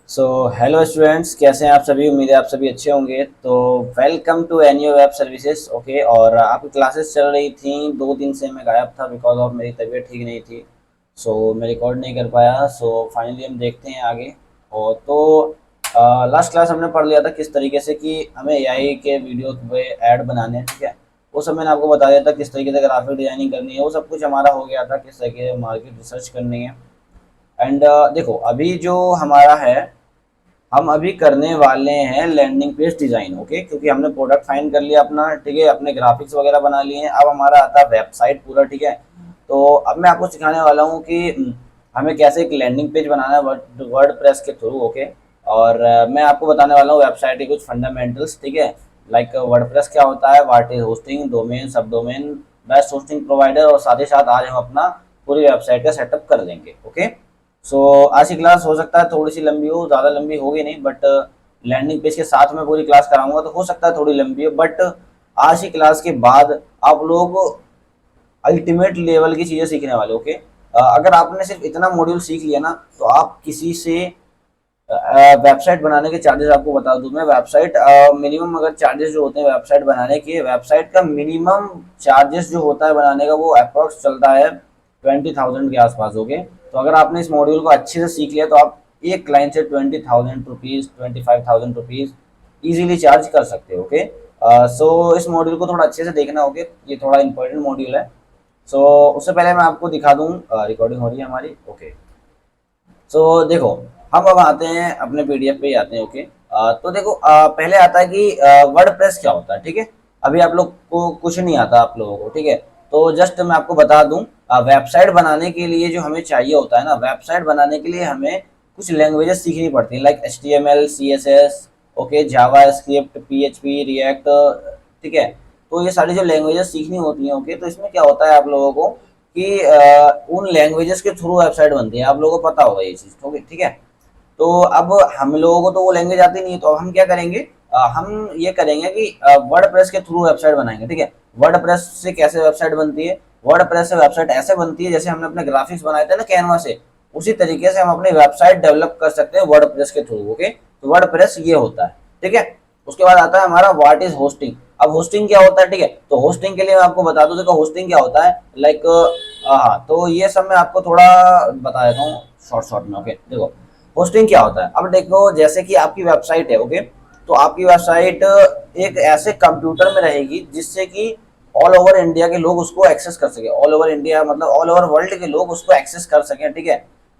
So hello students, कैसे हैं आप सभी। उम्मीद है आप सभी अच्छे होंगे। तो welcome to NEO web services. Okay, और आपकी क्लासेस चल रही थी। 2 दिन से मैं गायब था बिकॉज ऑफ मेरी तबीयत ठीक नहीं थी। मैं रिकॉर्ड नहीं कर पाया। फाइनली हम देखते हैं आगे। और तो लास्ट क्लास हमने पढ़ लिया था किस तरीके से कि हमें एआई के वीडियो पे ऐड बनाने हैं, ठीक है। वो सब मैंने आपको बता दिया था किस तरीके से ग्राफिक डिजाइनिंग करनी है। वो सब कुछ हमारा हो गया था, किस तरीके से मार्केट रिसर्च करनी है। एंड देखो, अभी जो हमारा है, हम अभी करने वाले हैं लैंडिंग पेज डिजाइन। ओके, क्योंकि हमने प्रोडक्ट फाइंड कर लिया अपना, ठीक है, अपने ग्राफिक्स वगैरह बना लिए हैं। अब हमारा आता है वेबसाइट पूरा, ठीक है। तो अब मैं आपको सिखाने वाला हूँ कि हमें कैसे एक लैंडिंग पेज बनाना है वर्ड प्रेस के थ्रू। ओके, और मैं आपको बताने वाला हूँ वेबसाइट के कुछ फंडामेंटल्स, ठीक है। लाइक वर्डप्रेस क्या होता है, व्हाट इज होस्टिंग, डोमेन, सब डोमेन, बेस्ट होस्टिंग प्रोवाइडर, और साथ ही साथ आज हम अपना पूरी वेबसाइट का सेटअप कर देंगे। ओके, आज की क्लास हो सकता है थोड़ी सी लंबी हो, ज़्यादा लंबी होगी नहीं, बट लैंडिंग पेज के साथ मैं पूरी क्लास कराऊंगा तो हो सकता है थोड़ी लंबी हो। बट आज की क्लास के बाद आप लोग अल्टीमेट लेवल की चीज़ें सीखने वाले। ओके, अगर आपने सिर्फ इतना मॉड्यूल सीख लिया ना, तो आप किसी से वेबसाइट बनाने के चार्जेस आपको बता दूं मैं। वेबसाइट मिनिमम अगर चार्जेस जो होते हैं वेबसाइट बनाने के, वेबसाइट का मिनिमम चार्जेस जो होता है बनाने का, वो अप्रोक्स चलता है 20,000 के आसपास। ओके, तो अगर आपने इस मॉड्यूल को अच्छे से सीख लिया तो आप एक क्लाइंट से 20,000 रुपीज़, 25,000 रुपीज़ ईजिली चार्ज कर सकते हो। ओके, इस मॉड्यूल को थोड़ा अच्छे से देखना होगा, ये थोड़ा इंपॉर्टेंट मॉड्यूल है। उससे पहले मैं आपको दिखा दूं, रिकॉर्डिंग हो रही है हमारी। ओके, देखो, हम अब आते हैं अपने पीडीएफ पे ही आते हैं। ओके, तो देखो, पहले आता है कि वर्डप्रेस क्या होता है, ठीक है। अभी आप लोग को कुछ नहीं आता आप लोगों को, ठीक है। तो जस्ट मैं आपको बता दूं, वेबसाइट बनाने के लिए जो हमें चाहिए होता है ना, वेबसाइट बनाने के लिए हमें कुछ लैंग्वेजेस सीखनी पड़ती है, लाइक HTML, CSS, ओके, जावा स्क्रिप्ट, PHP, रिएक्ट, ठीक है। तो ये सारी जो लैंग्वेजेस सीखनी होती हैं, ओके, तो इसमें क्या होता है आप लोगों को कि उन लैंग्वेजेस के थ्रू वेबसाइट बनती है। आप लोगों को पता होगा ये चीज़, तो ठीक है। तो अब हम लोगों को तो वो लैंग्वेज आती नहीं है, तो अब हम क्या करेंगे, हम ये करेंगे कि वर्डप्रेस के थ्रू वेबसाइट बनाएंगे, ठीक है। वर्डप्रेस से कैसे वेबसाइट बनती है, वर्डप्रेस से वेबसाइट ऐसे बनती है जैसे हमने अपने ग्राफिक्स बनाए थे ना कैनवा से, उसी तरीके से हम अपनी वेबसाइट डेवलप कर सकते हैं वर्डप्रेस के थ्रू। ओके, तो वर्डप्रेस ये होता है, ठीक है। उसके बाद आता है हमारा व्हाट इज होस्टिंग। अब होस्टिंग क्या होता है, ठीक है। तो होस्टिंग के लिए मैं आपको बता दूं, देखो होस्टिंग क्या होता है, लाइक हाँ, तो ये सब मैं आपको थोड़ा बता देता हूँ शॉर्ट शॉर्ट में। ओके, देखो होस्टिंग क्या होता है। अब देखो, जैसे कि आपकी वेबसाइट है, ओके, तो आपकी वेबसाइट एक ऐसे कंप्यूटर में रहेगी जिससे कि ऑल ओवर इंडिया के लोग उसको एक्सेस कर सके। ऑल ओवर इंडिया मतलब ऑल ओवर वर्ल्ड के लोग उसको एक्सेस कर सकें, ठीक है।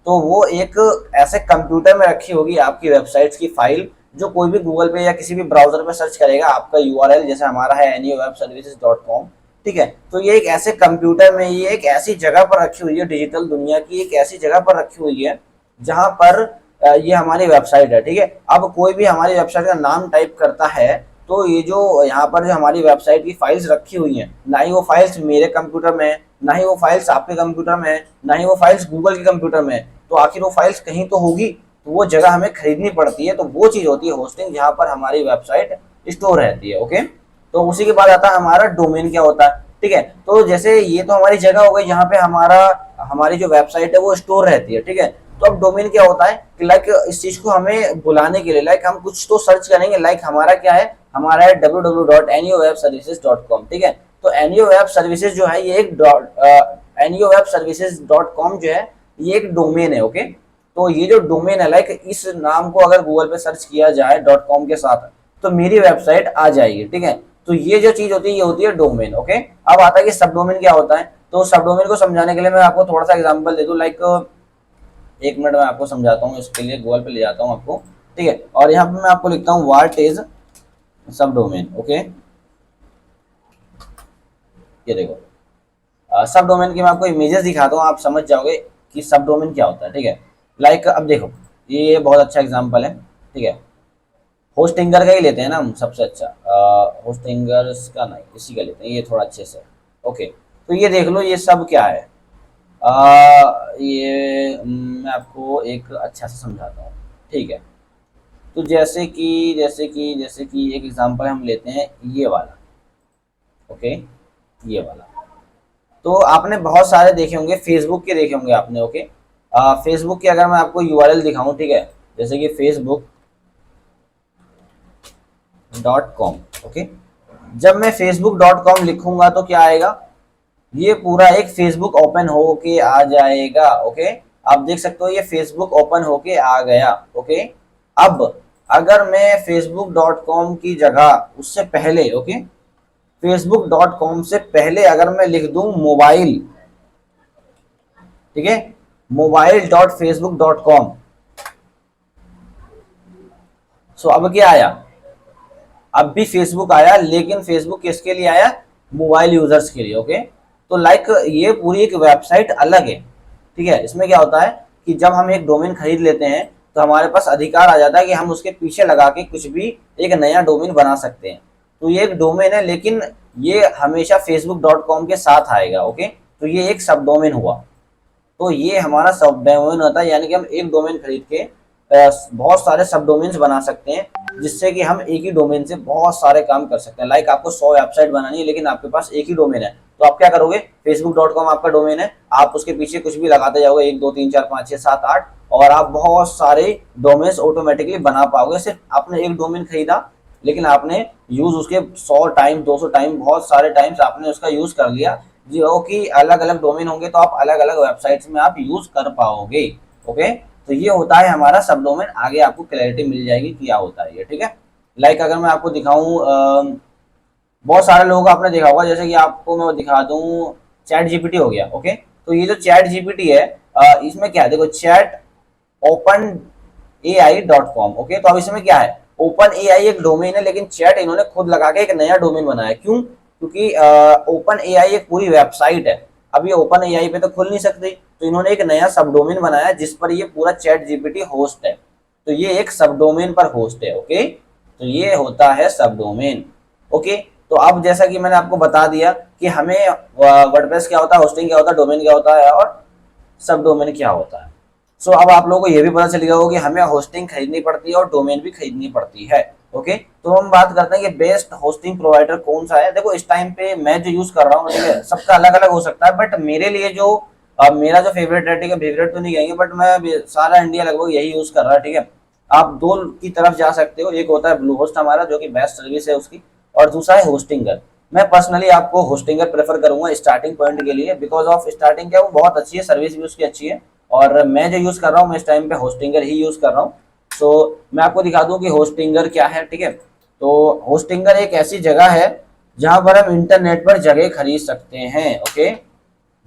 तो वो एक ऐसे कंप्यूटर में रखी होगी आपकी वेबसाइट्स की फाइल, जो कोई भी गूगल पे या किसी भी ब्राउजर पे सर्च करेगा आपका यूआरएल, जैसे हमारा है neowebservices.com, ठीक है। तो ये एक ऐसे कंप्यूटर में, ये एक ऐसी जगह पर रखी हुई है, डिजिटल दुनिया की एक ऐसी जगह पर रखी हुई है जहां पर ये हमारी वेबसाइट है, ठीक है। अब कोई भी हमारी वेबसाइट का नाम टाइप करता है, तो ये जो यहाँ पर जो हमारी वेबसाइट की फाइल्स रखी हुई हैं, ना ही वो फाइल्स मेरे कंप्यूटर में है, ना ही वो फाइल्स आपके कंप्यूटर में है, ना ही वो फाइल्स गूगल के कंप्यूटर में है। तो आखिर वो फाइल्स कहीं तो होगी, तो वो जगह हमें खरीदनी पड़ती है। तो वो चीज़ होती है होस्टिंग, जहाँ पर हमारी वेबसाइट स्टोर रहती है। ओके, तो उसी के बाद आता है हमारा डोमेन क्या होता है, ठीक है। तो जैसे ये तो हमारी जगह हो गई जहाँ पे हमारी जो वेबसाइट है वो स्टोर रहती है, ठीक है। तो अब डोमेन क्या होता है कि लाइक इस चीज को हमें बुलाने के लिए, लाइक हम कुछ तो सर्च करेंगे, लाइक हमारा क्या है, हमारा है www.neowebservices.com, ठीक है। तो एनियो वेब सर्विसेज जो है, ये एक neowebservices.com जो है, ये एक डोमेन है। ओके, तो ये जो डोमेन है, लाइक इस नाम को अगर गूगल पे सर्च किया जाए .com के साथ, तो मेरी वेबसाइट आ जाएगी, ठीक है। तो ये जो चीज होती है ये होती है डोमेन। ओके, अब आता है कि सब डोमेन क्या होता है। तो सब डोमेन को समझाने के लिए मैं आपको थोड़ा सा एग्जांपल दे दूं, लाइक एक मिनट में आपको समझाता हूँ। इसके लिए गूगल पे ले जाता हूँ आपको, ठीक है। और यहाँ पे मैं आपको लिखता हूँ व्हाट इज सब डोमेन। ओके, ये देखो, सब डोमेन की मैं आपको इमेजेस दिखाता हूँ, आप समझ जाओगे कि सब डोमेन क्या होता है, ठीक है। लाइक अब देखो, ये बहुत अच्छा एग्जांपल है, ठीक है। होस्टिंगर का ही लेते हैं ना हम सबसे अच्छा, होस्टिंगर्स का नहीं, इसी का लेते हैं, ये थोड़ा अच्छे से। ओके, तो ये देख लो, ये सब क्या है। ये मैं आपको एक अच्छा से समझाता हूँ, ठीक है। तो जैसे कि एक एग्जांपल हम लेते हैं ये वाला। ओके, ये वाला, तो आपने बहुत सारे देखे होंगे, फेसबुक के देखे होंगे आपने। ओके, फेसबुक के अगर मैं आपको यूआरएल दिखाऊं, ठीक है, जैसे कि facebook.com। ओके, जब मैं facebook.com लिखूंगा तो क्या आएगा, ये पूरा एक फेसबुक ओपन होके आ जाएगा। ओके, आप देख सकते हो ये फेसबुक ओपन होके आ गया। ओके, अब अगर मैं facebook.com की जगह उससे पहले, ओके, facebook.com से पहले अगर मैं लिख दूं मोबाइल, ठीक है, mobile.facebook.com, सो अब क्या आया, अब भी फेसबुक आया, लेकिन फेसबुक किसके लिए आया, मोबाइल यूजर्स के लिए। ओके, तो लाइक ये पूरी एक वेबसाइट अलग है। ठीक है, इसमें क्या होता है कि जब हम एक डोमेन खरीद लेते हैं तो हमारे पास अधिकार आ जाता है कि हम उसके पीछे लगा के कुछ भी एक नया डोमेन बना सकते हैं। तो ये एक डोमेन है, लेकिन ये हमेशा facebook.com के साथ आएगा। ओके, तो ये एक सब डोमेन हुआ। तो ये हमारा सब डोमेन होता है, यानी कि हम एक डोमेन खरीद के बहुत सारे सब डोमेन्स बना सकते हैं, जिससे कि हम एक ही डोमेन से बहुत सारे काम कर सकते हैं। लाइक आपको 100 वेबसाइट बनानी है, लेकिन आपके पास एक ही डोमेन है, तो आप क्या करोगे, facebook.com आपका डोमेन है, आप उसके पीछे कुछ भी लगाते जाओगे, 1 2 3 4 5 6 7 8, और आप बहुत सारे डोमेन्स ऑटोमेटिकली बना पाओगे। सिर्फ आपने एक डोमेन खरीदा, लेकिन आपने यूज उसके 100 टाइम 200 टाइम बहुत सारे टाइम्स आपने उसका यूज कर लिया, जो कि अलग अलग डोमेन होंगे तो आप अलग अलग वेबसाइट्स में आप यूज कर पाओगे। ओके, तो ये होता है हमारा सब डोमेन। आगे आपको क्लैरिटी मिल जाएगी क्या होता है ये। ठीक है, लाइक अगर मैं आपको दिखाऊं, बहुत सारे लोगों को आपने देखा होगा, जैसे कि आपको मैं दिखा दूं, चैट जीपीटी हो गया। ओके, तो ये जो चैट जीपीटी है, इसमें क्या है, देखो, चैट ओपन AI.com। ओके, तो अब इसमें क्या है, ओपन AI एक डोमेन है, लेकिन चैट इन्होंने खुद लगा के एक नया डोमेन बनाया। क्यों, क्योंकि ओपन AI एक पूरी वेबसाइट है, अब ये ओपन AI पे तो खुल नहीं सकती, तो इन्होंने एक नया सब डोमेन बनाया जिस पर ये पूरा चैट जीपीटी होस्ट है। तो ये एक सब डोमेन पर होस्ट है। ओके, तो ये होता है सब डोमेन। ओके, तो अब जैसा कि मैंने आपको बता दिया कि हमें वर्डप्रेस क्या होता है, होस्टिंग क्या होता है, डोमेन क्या होता है, और सब डोमेन क्या होता है। सो अब आप लोगों को ये भी पता चल गया होगा कि हमें होस्टिंग खरीदनी पड़ती है और डोमेन भी खरीदनी पड़ती है। ओके, तो हम बात करते हैं कि बेस्ट होस्टिंग प्रोवाइडर कौन सा है। देखो, इस टाइम पे मैं जो यूज कर रहा हूँ, ठीक है, सबका अलग अलग हो सकता है, बट मेरे लिए जो मेरा जो फेवरेट है, ठीक है, फेवरेट तो नहीं कहेंगे, बट मैं सारा इंडिया लगभग यही यूज कर रहा है। ठीक है, आप दो की तरफ जा सकते हो, एक होता है ब्लू होस्ट हमारा, जो कि बेस्ट सर्विस है उसकी, और दूसरा है होस्टिंगर। मैं पर्सनली आपको होस्टिंगर प्रेफर करूंगा स्टार्टिंग पॉइंट के लिए, बिकॉज ऑफ स्टार्टिंग क्या, वो बहुत अच्छी है, सर्विस भी उसकी अच्छी है, और मैं जो यूज कर रहा हूँ, मैं इस टाइम पे होस्टिंगर ही यूज कर रहा हूँ। सो मैं आपको दिखा दूं कि होस्टिंगर क्या है। ठीक है, तो होस्टिंगर एक ऐसी जगह है जहां पर हम इंटरनेट पर जगह खरीद सकते हैं। ओके,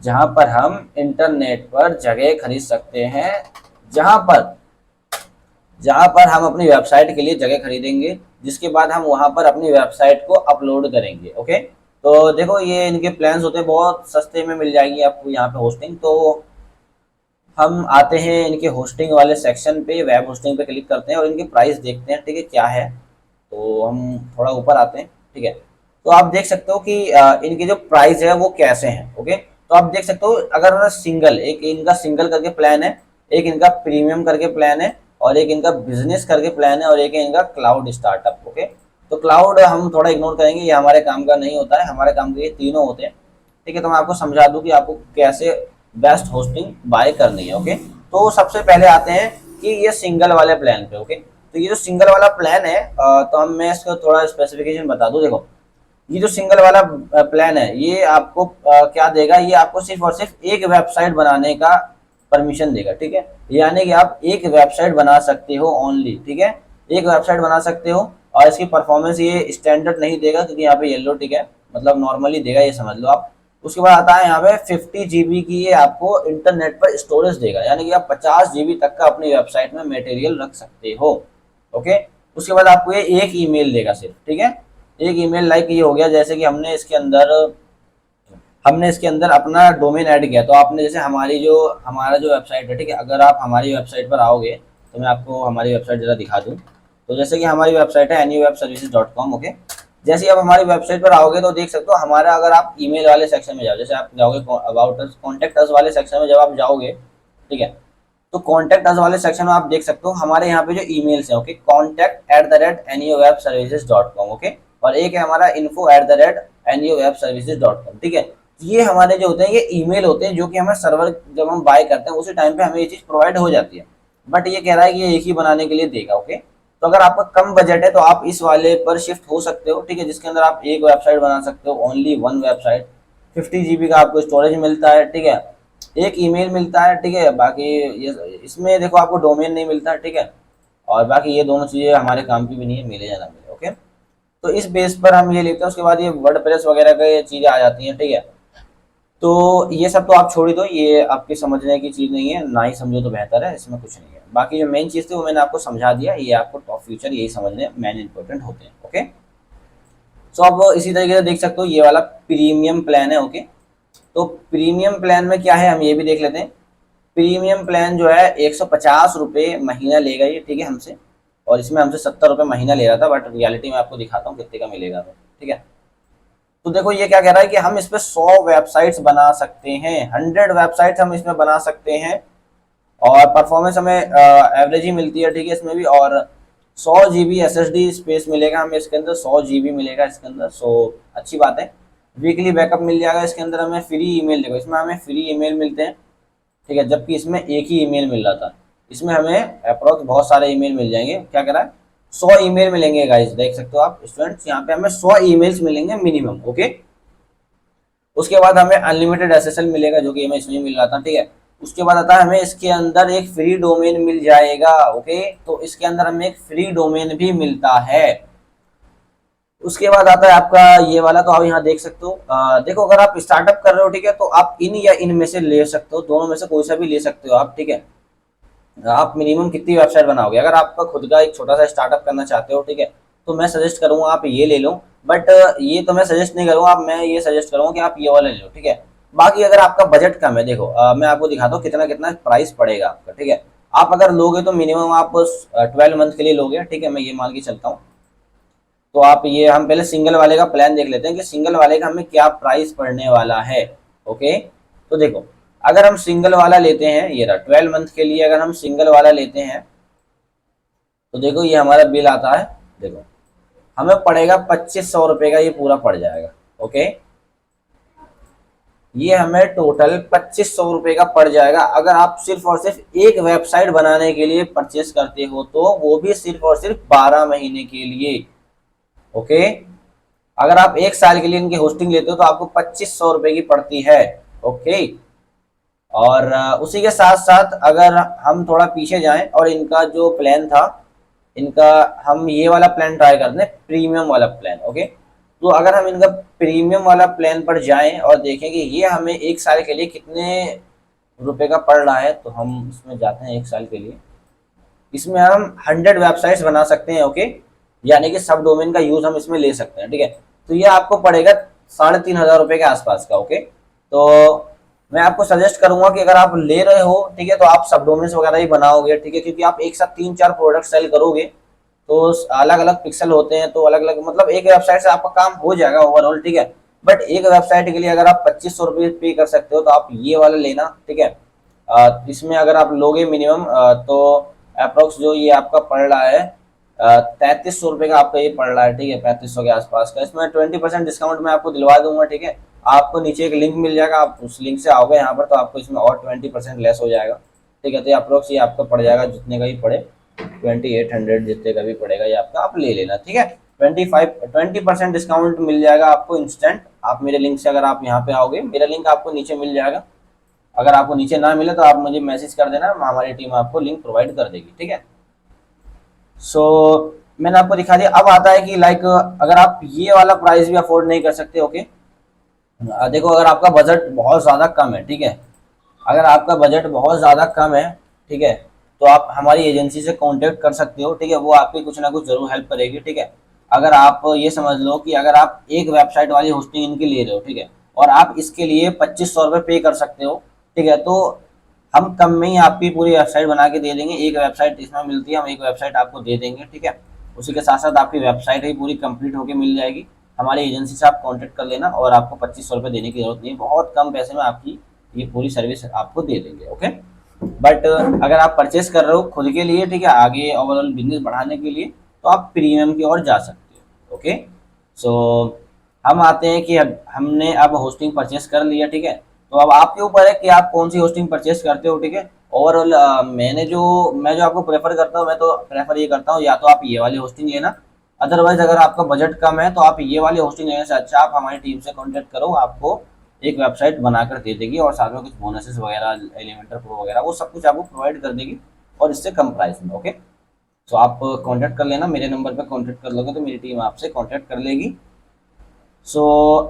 जहां पर हम इंटरनेट पर जगह खरीद सकते हैं, जहां पर जहां पर हम अपनी वेबसाइट के लिए जगह खरीदेंगे, जिसके बाद हम वहां पर अपनी वेबसाइट को अपलोड करेंगे। ओके, तो देखो, ये इनके प्लान्स होते हैं, बहुत सस्ते में मिल जाएगी आपको यहाँ पे होस्टिंग। तो हम आते हैं इनके होस्टिंग वाले सेक्शन पे, वेब होस्टिंग पे क्लिक करते हैं और इनके प्राइस देखते हैं। ठीक है, क्या है, तो हम थोड़ा ऊपर आते हैं। ठीक है, तो आप देख सकते हो कि इनके जो प्राइस है वो कैसे हैं। ओके, तो आप देख सकते हो, अगर सिंगल, एक इनका सिंगल करके प्लान है, एक इनका प्रीमियम करके प्लान है, और एक इनका बिजनेस करके प्लान है, और एक है इनका क्लाउड स्टार्टअप। ओके, तो क्लाउड हम थोड़ा इग्नोर करेंगे, ये हमारे काम का नहीं होता है, हमारे काम के ये तीनों होते हैं। ठीक है, तो मैं आपको समझा दूं कि आपको कैसे बेस्ट होस्टिंग बाय करनी है। ओके, तो सबसे पहले आते हैं कि ये सिंगल वाले प्लान पे। ओके, तो ये जो सिंगल वाला प्लान है, तो हम मैं इसको थोड़ा स्पेसिफिकेशन बता दूं। देखो, ये जो सिंगल वाला प्लान है, ये आपको क्या देगा, ये आपको सिर्फ और सिर्फ एक वेबसाइट बनाने का परमिशन देगा। ठीक है, यानी कि आप एक वेबसाइट बना सकते हो ओनली। ठीक है, एक वेबसाइट बना सकते हो, और इसकी परफॉर्मेंस ये स्टैंडर्ड नहीं देगा, क्योंकि यहाँ पे येलो टिक है, मतलब नॉर्मली देगा, ये समझ लो आप। उसके बाद आता है यहाँ पे 50 GB की ये आपको इंटरनेट पर स्टोरेज देगा, यानी कि आप 50 GB तक का अपनी वेबसाइट में मटेरियल रख सकते हो। ओके, उसके बाद आपको ये एक ईमेल देगा सिर्फ। ठीक है, एक ईमेल, लाइक ये हो गया, जैसे कि हमने इसके अंदर अपना डोमेन ऐड किया, तो आपने जैसे हमारा जो वेबसाइट है, ठीक है, अगर आप हमारी वेबसाइट पर आओगे तो मैं आपको हमारी वेबसाइट जरा दिखा दूँ। तो जैसे कि हमारी वेबसाइट है anywebservices.com। ओके, जैसे ही आप हमारी वेबसाइट पर आओगे तो देख सकते हो हमारा, अगर आप ईमेल वाले सेक्शन में जाओ, जैसे आप जाओगे अबाउट अस, कॉन्टेक्ट अस वाले सेक्शन में जब आप जाओगे, ठीक है, तो कॉन्टेक्ट अस वाले सेक्शन में आप देख सकते हो हमारे यहाँ पे जो ईमेल्स हैं, ओके, contact@neowebservices.com। ओके, और एक है हमारा info@neowebservices.com। ठीक है, ये हमारे जो होते हैं, ये ईमेल होते हैं, जो कि हमें सर्वर जब हम बाय करते हैं उसी टाइम पे हमें ये चीज़ प्रोवाइड हो जाती है। बट ये कह रहा है कि ये एक ही बनाने के लिए देगा। ओके, तो अगर आपका कम बजट है तो आप इस वाले पर शिफ्ट हो सकते हो, ठीक है, जिसके अंदर आप एक वेबसाइट बना सकते हो, ओनली वन वेबसाइट, 50 GB का आपको स्टोरेज मिलता है, ठीक है, एक ईमेल मिलता है, ठीक है, बाकी ये इसमें देखो आपको डोमेन नहीं मिलता, ठीक है, और बाकी ये दोनों चीज़ें हमारे काम की भी नहीं है, मिले या ना मिले। ओके, तो इस बेस पर हम ये लेते हैं। उसके बाद ये वर्डप्रेस वगैरह का ये चीज़ें आ जाती हैं, ठीक है, तो ये सब तो आप छोड़ ही दो, ये आपके समझने की चीज़ नहीं है, ना ही समझो तो बेहतर है, इसमें कुछ नहीं है। बाकी जो मेन चीज़ थी वो मैंने आपको समझा दिया, ये आपको टॉप फीचर यही समझने मेन इंपॉर्टेंट होते हैं। ओके, सो आप इसी तरीके से देख सकते हो, ये वाला प्रीमियम प्लान है। ओके, तो प्रीमियम प्लान में क्या है हम ये भी देख लेते हैं। प्रीमियम प्लान जो है 150 रुपये महीना लेगा ये, ठीक है, हमसे, और इसमें हमसे 70 रुपये महीना ले रहा था, बट रियलिटी में आपको दिखाता हूँ कितने का मिलेगा हमें, ठीक है। तो देखो ये क्या कह रहा है कि हम इस पे 100 वेबसाइट्स बना सकते हैं, 100 वेबसाइट्स हम इसमें बना सकते हैं, और परफॉर्मेंस हमें एवरेज ही मिलती है, ठीक है, इसमें भी, और 100 GB SSD स्पेस मिलेगा हमें इसके अंदर, 100 GB मिलेगा इसके अंदर, सो अच्छी बात है। वीकली बैकअप मिल जाएगा इसके अंदर हमें, फ्री ईमेल, देखो इसमें हमें फ्री ईमेल मिलते हैं, ठीक है, जबकि इसमें एक ही ईमेल मिल रहा था, इसमें हमें अप्रोक्स बहुत सारे ईमेल मिल जाएंगे। क्या कह रहा है, 100 ईमेल मिलेंगे गाइस, देख सकते हो आप स्टूडेंट्स, यहाँ पे हमें 100 ईमेल्स मिलेंगे मिनिमम। ओके, उसके बाद हमें अनलिमिटेड SSL मिलेगा, जो कि हमें इसमें मिल रहा था, ठीक है। उसके बाद आता है हमें इसके अंदर एक फ्री डोमेन मिल जाएगा। ओके, तो इसके अंदर हमें एक फ्री डोमेन भी मिलता है। उसके बाद आता है आपका ये वाला, तो आप यहाँ देख सकते हो, देखो अगर आप स्टार्टअप कर रहे हो, ठीक है, तो आप इन या इन में से ले सकते हो, दोनों में से कोई सा भी ले सकते हो आप, ठीक है। आप मिनिमम कितनी वेबसाइट बनाओगे, अगर आपका खुद का एक छोटा सा स्टार्टअप करना चाहते हो, ठीक है, तो मैं सजेस्ट करूंगा आप ये ले लो, बट ये तो मैं सजेस्ट नहीं करूंगा, मैं ये सजेस्ट करूंगा कि आप ये वाला ले लो, ठीक है। बाकी अगर आपका बजट कम है, देखो मैं आपको दिखाता हूँ कितना कितना प्राइस पड़ेगा आपका, ठीक है। आप अगर लोगे तो मिनिमम आप 12 मंथ के लिए लोगे, ठीक है, मैं ये मान के चलता हूँ। तो आप ये, हम पहले सिंगल वाले का प्लान देख लेते हैं कि सिंगल वाले का हमें क्या प्राइस पड़ने वाला है। ओके, तो देखो अगर हम सिंगल वाला लेते हैं, ये रहा 12 मंथ के लिए, अगर हम सिंगल वाला लेते हैं तो देखो ये हमारा बिल आता है, देखो हमें पड़ेगा 2500 रुपये का, ये पूरा पड़ जाएगा। ओके, ये हमें टोटल 2500 रुपये का पड़ जाएगा, अगर आप सिर्फ और सिर्फ एक वेबसाइट बनाने के लिए परचेस करते हो, तो वो भी सिर्फ और सिर्फ 12 महीने के लिए। ओके, अगर आप एक साल के लिए इनकी होस्टिंग लेते हो तो आपको 2500 रुपये की पड़ती है। ओके, और उसी के साथ साथ अगर हम थोड़ा पीछे जाएं और इनका जो प्लान था, इनका हम ये वाला प्लान ट्राई करते हैं, प्रीमियम वाला प्लान। ओके, तो अगर हम इनका प्रीमियम वाला प्लान पर जाएं और देखें कि ये हमें एक साल के लिए कितने रुपए का पड़ रहा है, तो हम इसमें जाते हैं एक साल के लिए। इसमें हम 100 वेबसाइट्स बना सकते हैं। ओके, यानी कि सब डोमेन का यूज हम इसमें ले सकते हैं, ठीक है। तो ये आपको पड़ेगा 3500 रुपये के आसपास का। ओके, तो मैं आपको सजेस्ट करूंगा कि अगर आप ले रहे हो, ठीक है, तो आप सब डोमेन्स वगैरह ही बनाओगे, ठीक है, क्योंकि आप एक साथ 3-4 प्रोडक्ट सेल करोगे तो अलग अलग पिक्सल होते हैं, तो अलग अलग, मतलब एक वेबसाइट से आपका काम हो जाएगा ओवरऑल, ठीक है। बट एक वेबसाइट के लिए अगर आप 2500 रुपये पे कर सकते हो तो आप ये वाला लेना, ठीक है। इसमें अगर आप लोगे मिनिमम तो अप्रोक्स जो ये आपका पड़ रहा है 3300 रुपये का आपका ये पड़ रहा है, ठीक है, 3500 के आसपास का। इसमें 20% डिस्काउंट मैं आपको दिलवा दूंगा, ठीक है। आपको नीचे एक लिंक मिल जाएगा, आप उस लिंक से आओगे यहाँ पर तो आपको इसमें और 20% लेस हो जाएगा, ठीक है। तो अप्रोक्स ये आपका पड़ जाएगा जितने का भी पड़े, 2800 जितने का भी पड़ेगा ये आपका, आप ले लेना, ठीक है। 20% डिस्काउंट मिल जाएगा आपको इंस्टेंट, आप मेरे लिंक से अगर आप यहाँ पे आओगे, मेरा लिंक आपको नीचे मिल जाएगा। अगर आपको नीचे ना मिले तो आप मुझे मैसेज कर देना, हमारी टीम आपको लिंक प्रोवाइड कर देगी, ठीक है। सो मैंने आपको दिखा दिया। अब आता है कि लाइक अगर आप ये वाला प्राइस भी अफोर्ड नहीं कर सकते, ओके, देखो अगर आपका बजट बहुत ज़्यादा कम है, ठीक है, अगर आपका बजट बहुत ज़्यादा कम है, ठीक है, तो आप हमारी एजेंसी से कांटेक्ट कर सकते हो, ठीक है, वो आपकी कुछ ना कुछ ज़रूर हेल्प करेगी, ठीक है। अगर आप ये समझ लो कि अगर आप एक वेबसाइट वाली होस्टिंग इनकी ले रहे हो, ठीक है, और आप इसके लिए 2500 रुपये पे कर सकते हो, ठीक है, तो हम कम में ही आपकी पूरी वेबसाइट बना के दे देंगे। एक वेबसाइट इसमें मिलती है, हम एक वेबसाइट आपको दे देंगे, ठीक है। उसी के साथ साथ आपकी वेबसाइट ही पूरी कंप्लीट होकर मिल जाएगी। हमारी एजेंसी से आप कांटेक्ट कर लेना और आपको 2500 रुपये देने की जरूरत नहीं है, बहुत कम पैसे में आपकी ये पूरी सर्विस आपको दे देंगे। ओके, बट अगर आप परचेस कर रहे हो खुद के लिए, ठीक है, आगे ओवरऑल बिजनेस बढ़ाने के लिए, तो आप प्रीमियम की ओर जा सकते हो। ओके, सो हम आते हैं कि हमने अब होस्टिंग परचेस कर लिया, ठीक है, तो अब आपके ऊपर है कि आप कौन सी होस्टिंग परचेस करते हो, ठीक है, ओवरऑल मैं जो आपको प्रेफर करता हूँ, मैं तो प्रेफर ये करता हूँ या तो आप ये वाली होस्टिंग लेना, अदरवाइज अगर आपका बजट कम है तो आप ये वाली होस्टिंग लेने से अच्छा आप हमारी टीम से कॉन्टेक्ट करो, आपको एक वेबसाइट बनाकर दे देगी और साथ में कुछ बोनसेस वगैरह, एलिमेंटर प्रो वगैरह वो सब कुछ आपको प्रोवाइड कर देगी और इससे कम प्राइस में। ओके, तो आप कांटेक्ट कर लेना, मेरे नंबर पे कांटेक्ट कर लोगे तो मेरी टीम आपसे कांटेक्ट कर लेगी। सो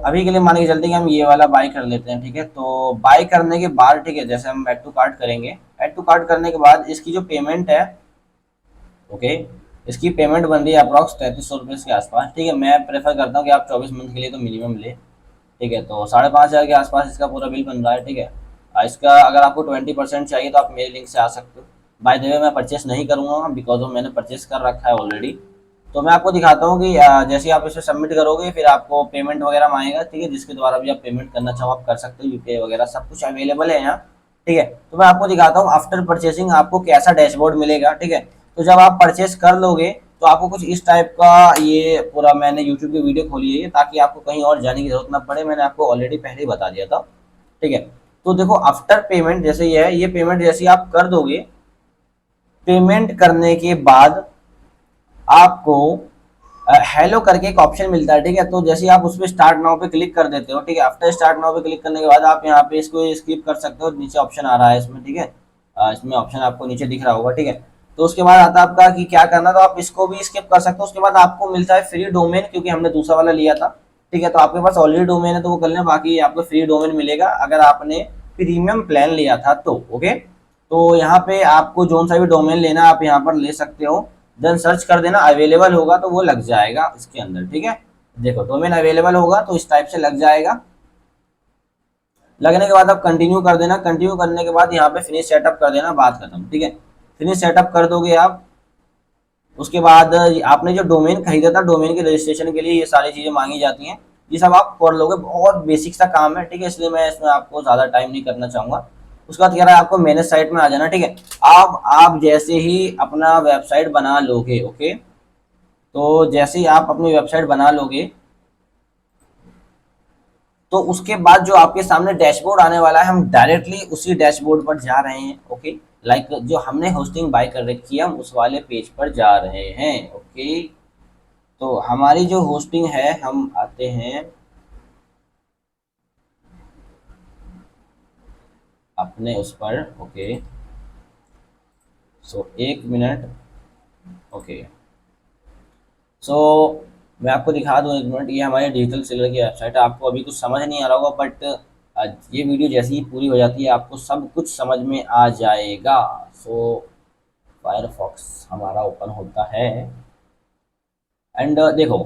अभी के लिए मान के चलते हैं कि हम ये वाला बाय कर लेते हैं, ठीक है। तो बाय करने के बाद, ठीक है, जैसे हम ऐड टू कार्ट करेंगे, ऐड टू कार्ट करने के बाद इसकी जो पेमेंट है, ओके, इसकी पेमेंट बन रही है अप्रॉक्स 3300 रुपये के आसपास, ठीक है। मैं प्रेफर करता हूँ कि आप 24 मंथ के लिए तो मिनिमम ले, ठीक है। तो 5,500 के आसपास इसका पूरा बिल बन रहा है, ठीक है। इसका अगर आपको 20% चाहिए तो आप मेरे लिंक से आ सकते हो। बाय द वे मैं परचेस नहीं करूँगा बिकॉज ऑफ मैंने परचेस कर रखा है ऑलरेडी। तो मैं आपको दिखाता हूँ कि जैसे आप इसे सबमिट करोगे फिर आपको पेमेंट वगैरह मांगेगा, ठीक है, जिसके द्वारा भी आप पेमेंट करना चाहो आप कर सकते हो, यूपीआई वगैरह सब कुछ अवेलेबल है यहाँ, ठीक है। तो मैं आपको दिखाता हूँ आफ्टर परचेसिंग आपको कैसा डैशबोर्ड मिलेगा, ठीक है। तो जब आप परचेस कर लोगे तो आपको कुछ इस टाइप का, ये पूरा मैंने यूट्यूब की वीडियो खोली है ताकि आपको कहीं और जाने की जरूरत ना पड़े, मैंने आपको ऑलरेडी पहले ही बता दिया था, ठीक है। तो देखो आफ्टर पेमेंट जैसे ये है, ये पेमेंट जैसे आप कर दोगे, पेमेंट करने के बाद आपको हेलो करके एक ऑप्शन मिलता है, ठीक है। तो जैसे आप उस पर स्टार्ट नाउ पे क्लिक कर देते हो, ठीक है। आफ्टर स्टार्ट नाउ पे क्लिक करने के बाद आप यहाँ पे इसको स्किप कर सकते हो, नीचे ऑप्शन आ रहा है इसमें, ठीक है। इसमें ऑप्शन आपको नीचे दिख रहा होगा, ठीक है। तो उसके बाद आता है आपका कि क्या करना, तो आप इसको भी स्किप कर सकते हो। उसके बाद आपको मिलता है फ्री डोमेन, क्योंकि हमने दूसरा वाला लिया था, ठीक है। तो आपके पास ऑलरेडी डोमेन है तो वो कर लेना, बाकी आपको फ्री डोमेन मिलेगा अगर आपने प्रीमियम प्लान लिया था तो, ओके। तो यहाँ पे आपको जो सा भी डोमेन लेना आप यहाँ पर ले सकते हो, देन सर्च कर देना, अवेलेबल होगा तो वो लग जाएगा इसके अंदर, ठीक है। देखो डोमेन अवेलेबल होगा तो इस टाइप से लग जाएगा, लगने के बाद आप कंटिन्यू कर देना, कंटिन्यू करने के बाद यहाँ पे फिनिश सेटअप कर देना, बात खत्म, ठीक है। फिनिश सेटअप कर दोगे आप, उसके बाद आपने जो डोमेन खरीदा था, डोमेन के रजिस्ट्रेशन के लिए ये सारी चीज़ें मांगी जाती हैं, ये सब आप कर लोगे, बहुत बेसिक सा काम है, ठीक है। इसलिए मैं इसमें आपको ज़्यादा टाइम नहीं करना चाहूँगा। उसके बाद कह रहा है आपको मैनेज साइट में आ जाना, ठीक है। आप जैसे ही अपना वेबसाइट बना लोगे, ओके, तो जैसे ही आप अपनी वेबसाइट बना लोगे तो उसके बाद जो आपके सामने डैशबोर्ड आने वाला है, हम डायरेक्टली उसी डैशबोर्ड पर जा रहे हैं, ओके। लाइक जो हमने होस्टिंग बाय कर रखी है हम उस वाले पेज पर जा रहे हैं, ओके। तो हमारी जो होस्टिंग है, हम आते हैं अपने उस पर, ओके। सो एक मिनट, ओके। सो मैं आपको दिखा दूँ एक मिनट, ये हमारे डिजिटल सेलर की वेबसाइट है। आपको अभी कुछ समझ नहीं आ रहा होगा बट ये वीडियो जैसे ही पूरी हो जाती है आपको सब कुछ समझ में आ जाएगा। सो फायरफॉक्स हमारा ओपन होता है एंड देखो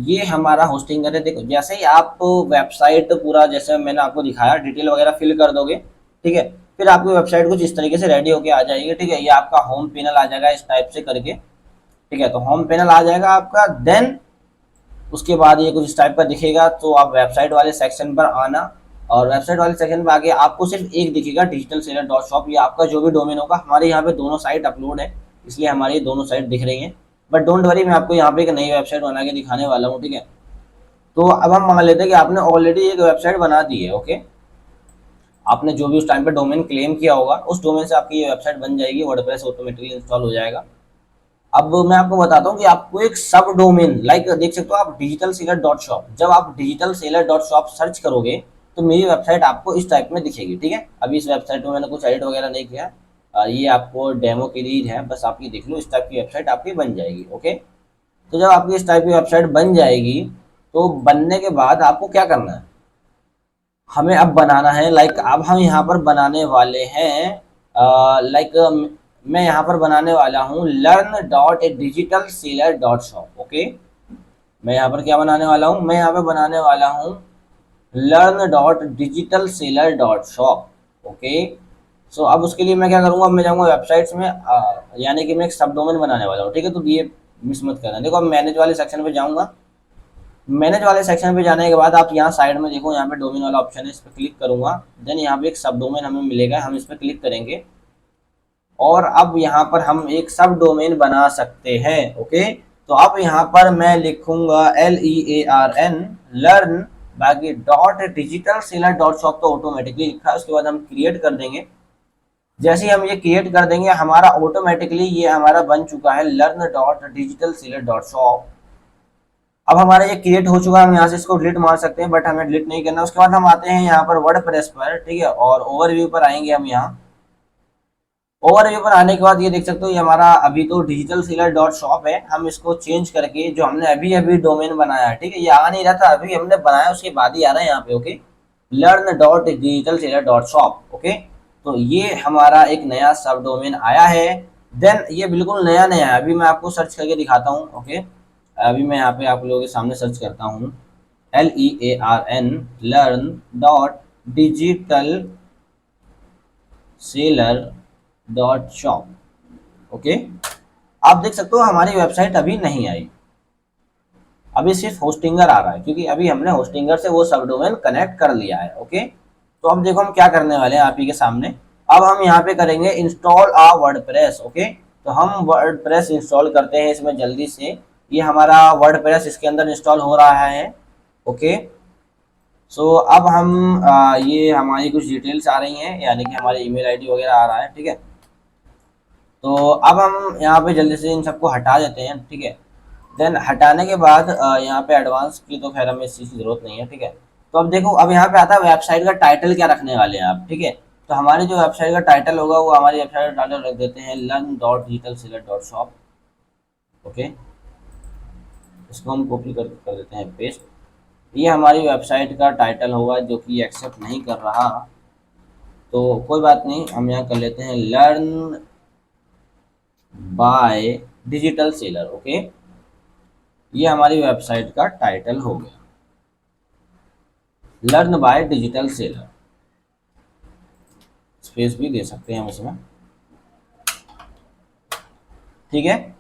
ये हमारा होस्टिंग है। देखो जैसे ही आप वेबसाइट पूरा, जैसे मैंने आपको दिखाया, डिटेल वगैरह फिल कर दोगे, ठीक है, फिर आपकी वेबसाइट कुछ इस तरीके से रेडी होके आ जाएगी, ठीक है। ये आपका होम पैनल आ जाएगा इस टाइप से करके, ठीक है। तो होम पैनल आ जाएगा आपका, देन उसके बाद ये कुछ इस टाइप का दिखेगा। तो आप वेबसाइट वाले सेक्शन पर आना और वेबसाइट वाले सेक्शन पर आके आपको सिर्फ एक दिखेगा, डिजिटल सेलर डॉट शॉप। ये आपका जो भी डोमेन होगा, हमारे यहाँ पे दोनों साइट अपलोड है इसलिए हमारी दोनों साइट दिख रही हैं। बट डोंट वरी, मैं आपको यहाँ पे एक नई वेबसाइट बना के दिखाने वाला हूँ, ठीक है। तो अब हम मान लेते हैं कि आपने ऑलरेडी एक वेबसाइट बना दी है, ओके। आपने जो भी उस टाइम पे डोमेन क्लेम किया होगा उस डोमेन से आपकी ये वेबसाइट बन जाएगी, वर्डप्रेस ऑटोमेटिकली इंस्टॉल हो जाएगा। अब मैं आपको बताता हूँ कि आपको एक सब डोमेन, लाइक देख सकते हो आप डिजिटल सेलर डॉट शॉप, जब आप digital seller dot shop search करोगे तो मेरी वेबसाइट आपको इस टाइप में दिखेगी, ठीक है। अभी इस वेबसाइट में मैंने कुछ एडिट वगैरह नहीं किया, ये आपको डेमो के लिए है, बस आप ये देख लो, इस टाइप की वेबसाइट आपकी बन जाएगी, ओके। तो जब आपकी इस टाइप की वेबसाइट बन जाएगी तो बनने के बाद आपको क्या करना है, हमें अब बनाना है, लाइक अब हम यहाँ पर बनाने वाले हैं, लाइक मैं यहाँ पर बनाने वाला हूँ learn dot digital seller dot shop, okay. मैं यहाँ पर क्या बनाने वाला हूँ, मैं यहाँ पर बनाने वाला हूँ learn dot digital seller dot shop, okay. So अब उसके लिए मैं क्या करूँगा, अब मैं जाऊँगा वेबसाइट्स में, यानी कि मैं एक सब डोमेन बनाने वाला हूँ, ठीक है। तो ये मिस मत करना। देखो अब मैनेज वाले सेक्शन पे जाऊँगा, मैनेज वाले सेक्शन पे जाने के बाद आप यहाँ साइड में देखो, यहाँ पे डोमेन वाला ऑप्शन है, इस पर क्लिक करूंगा, देन यहाँ पे एक सब डोमेन हमें मिलेगा, हम इस पर क्लिक करेंगे और अब यहाँ पर हम एक सब डोमेन बना सकते हैं, ओके। तो अब यहाँ पर मैं लिखूंगा LEARN लर्न, बाकी dot digital seller dot shop तो ऑटोमेटिकली लिखा है, उसके बाद हम क्रिएट कर देंगे। जैसे ही हम ये क्रिएट कर देंगे हमारा ऑटोमेटिकली ये हमारा बन चुका है learn.digitalseller.shop। अब हमारा ये क्रिएट हो चुका है, हम यहाँ से इसको डिलीट मार सकते हैं बट हमें डिलीट नहीं करना। उसके बाद हम आते हैं यहाँ पर वर्डप्रेस पर, ठीक है, और ओवरव्यू पर आएंगे हम यहाँ। ओवरव्यू पर आने के बाद ये देख सकते हो ये हमारा अभी तो डिजिटल सेलर डॉट शॉप है, हम इसको चेंज करके जो हमने अभी अभी डोमेन बनाया है, ठीक है, ये आ नहीं रहा था, अभी हमने बनाया उसके बाद ही आ रहा है यहाँ पे, ओके, learn.digitalseller.shop। ओके, तो ये हमारा एक नया सब डोमेन आया है। देन ये बिल्कुल नया नया है, अभी मैं आपको सर्च करके दिखाता हूँ। ओके, अभी मैं यहाँ पे आप लोगों के सामने सर्च करता हूँ LEARN learn.digitalseller.shop। ओके, आप देख सकते हो हमारी वेबसाइट अभी नहीं आई, अभी सिर्फ होस्टिंगर आ रहा है क्योंकि अभी हमने होस्टिंगर से वो सब डोमेन कनेक्ट कर लिया है। ओके, तो अब देखो हम क्या करने वाले हैं आप ही के सामने। अब हम यहाँ पे करेंगे इंस्टॉल आ वर्डप्रेस। ओके, तो हम वर्डप्रेस इंस्टॉल करते हैं इसमें जल्दी से। ये हमारा वर्डप्रेस इसके अंदर इंस्टॉल हो रहा है। ओके, सो अब हम ये हमारी कुछ डिटेल्स आ रही हैं, यानी कि हमारे ईमेल आईडी वगैरह आ रहा है, ठीक है। तो अब हम यहाँ पे जल्दी से इन सबको हटा देते हैं, ठीक है। देन हटाने के बाद यहाँ पे एडवांस की तो खैर हमें इस चीज़ की जरूरत नहीं है, ठीक है। तो अब देखो, अब यहाँ पे आता है वेबसाइट का टाइटल क्या रखने वाले हैं आप, ठीक है। तो हमारी जो वेबसाइट का टाइटल होगा वो हमारी वेबसाइट का टाइटल रख देते हैं learn.digitalseller.shop। ओके, इसको हम कॉपी कर देते हैं पेस्ट। ये हमारी वेबसाइट का टाइटल होगा जो कि एक्सेप्ट नहीं कर रहा, तो कोई बात नहीं, हम यहाँ कर लेते हैं learn by digital seller. Okay, ये हमारी वेबसाइट का टाइटल हो गया, learn by digital seller. Space भी दे सकते हैं हम इसमें, ठीक है।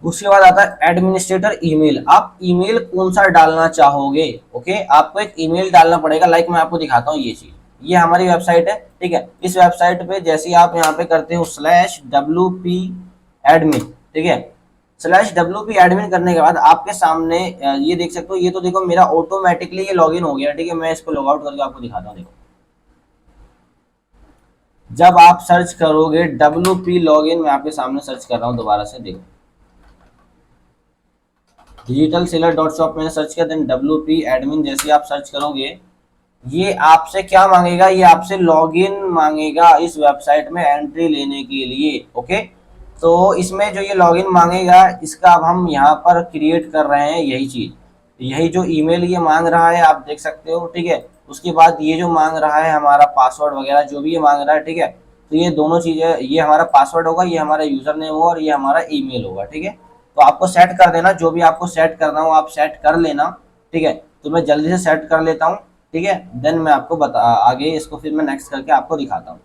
उसके बाद आता है एडमिनिस्ट्रेटर ईमेल। आप ईमेल कौन सा डालना चाहोगे। ओके, आपको एक ईमेल डालना पड़ेगा। लाइक मैं आपको दिखाता हूँ ये चीज, ये हमारी वेबसाइट है, ठीक है। इस वेबसाइट पे जैसे ही आप यहाँ पे करते हो /WP एडमिन, ठीक है, /WP एडमिन करने के बाद आपके सामने ये देख सकते हो, ये तो देखो मेरा ऑटोमेटिकली ये लॉगिन हो गया, ठीक है। मैं इसको लॉग आउट करके आपको दिखाता हूँ। देखो, जब आप सर्च करोगे WP लॉगिन, मैं आपके सामने सर्च कर रहा हूँ दोबारा से, देखो digitalseller.shop मैंने सर्च किया, देन WP एडमिन जैसे आप सर्च करोगे ये आपसे क्या मांगेगा, ये आपसे लॉगिन मांगेगा इस वेबसाइट में एंट्री लेने के लिए। ओके, तो इसमें जो ये लॉगिन मांगेगा इसका अब हम यहाँ पर क्रिएट कर रहे हैं यही चीज, यही जो ईमेल ये मांग रहा है आप देख सकते हो, ठीक है। उसके बाद ये जो मांग रहा है हमारा पासवर्ड वगैरह जो भी ये मांग रहा है, ठीक है। तो ये दोनों चीजें, ये हमारा पासवर्ड होगा, ये हमारा यूजर नेम होगा और ये हमारा ईमेल होगा, ठीक है। तो आपको सेट कर देना, जो भी आपको सेट करना हो आप सेट कर लेना, ठीक है। तो मैं जल्दी से सेट कर लेता हूँ, ठीक है। देन मैं आपको बता आगे इसको फिर मैं नेक्स्ट करके आपको दिखाता हूँ,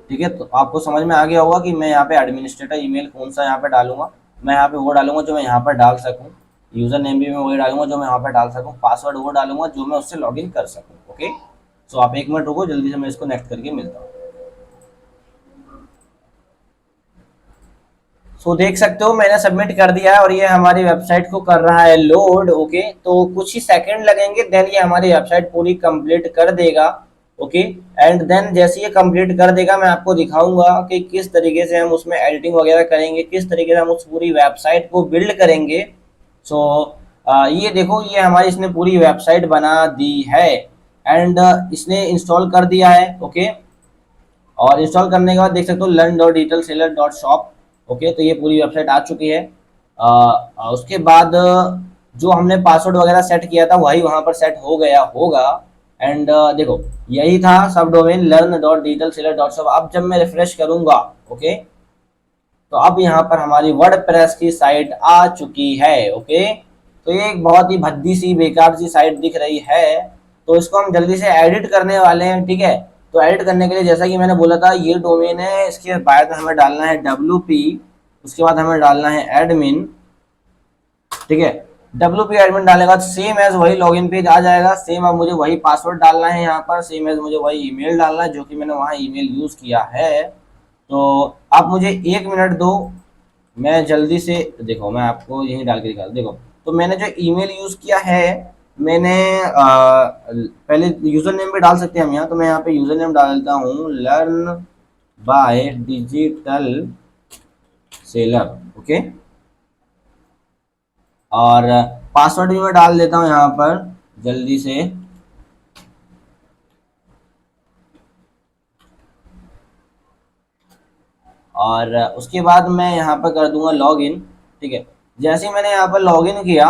ठीक है। तो आपको समझ में आ गया होगा कि मैं यहाँ पे एडमिनिस्ट्रेटर ईमेल कौन सा यहाँ पे डालूंगा। मैं यहाँ पे वो डालूंगा जो मैं यहाँ पर डाल सकूँ, यूजर नेम भी मैं वही डालूंगा जो मैं यहाँ पर डाल सकूँ, पासवर्ड वो डालूंगा जो मैं उससे लॉगिन कर सकूँ। ओके, सो आप एक मिनट रुको, जल्दी से मैं इसको नेक्स्ट करके मिलता हूँ। सो देख सकते हो मैंने सबमिट कर दिया है और ये हमारी वेबसाइट को कर रहा है लोड। ओके, तो कुछ ही सेकंड लगेंगे, देन ये हमारी वेबसाइट पूरी कंप्लीट कर देगा। ओके, एंड देन जैसे ये कंप्लीट कर देगा मैं आपको दिखाऊंगा कि किस तरीके से हम उसमें एडिटिंग वगैरह करेंगे, किस तरीके से हम उस पूरी वेबसाइट को बिल्ड करेंगे। सो ये देखो, ये हमारी इसने पूरी वेबसाइट बना दी है एंड इसने इंस्टॉल कर दिया है। ओके, और इंस्टॉल करने के बाद देख सकते हो learn.digitalseller.shop। ओके, तो ये पूरी वेबसाइट आ चुकी है। उसके बाद जो हमने पासवर्ड वगैरह सेट किया था वही वहां पर सेट हो गया होगा। एंड देखो, यही था सब डोमेन learn.digitalseller.shop। अब जब मैं रिफ्रेश करूंगा, ओके, तो अब यहाँ पर हमारी वर्डप्रेस की साइट आ चुकी है। ओके, तो ये एक बहुत ही भद्दी सी बेकार सी साइट दिख रही है, तो इसको हम जल्दी से एडिट करने वाले हैं, ठीक है। तो एडिट करने के लिए जैसा कि मैंने बोला था ये डोमेन है, इसके बाद हमें डालना है WP, उसके बाद हमें डालना है एडमिन, ठीक है। WP एडमिन डालने के बाद सेम एज वही लॉगिन पेज आ जाएगा, सेम अब मुझे वही पासवर्ड डालना है यहाँ पर, सेम एज मुझे वही ईमेल डालना है जो कि मैंने वहाँ ईमेल यूज किया है। तो आप मुझे एक मिनट दो, मैं जल्दी से, देखो मैं आपको यही डाल के दिखा, देखो तो मैंने जो ईमेल यूज किया है, मैंने पहले यूजर नेम भी डाल सकते हैं हम यहाँ, तो मैं यहाँ पे यूजर नेम डाल देता हूँ बाय डिजिटल सेलर। ओके, और पासवर्ड भी मैं डाल देता हूँ यहाँ पर जल्दी से। और उसके बाद मैं यहाँ पर कर दूंगा लॉगिन। ठीक है, जैसे ही मैंने यहाँ पर लॉगिन किया,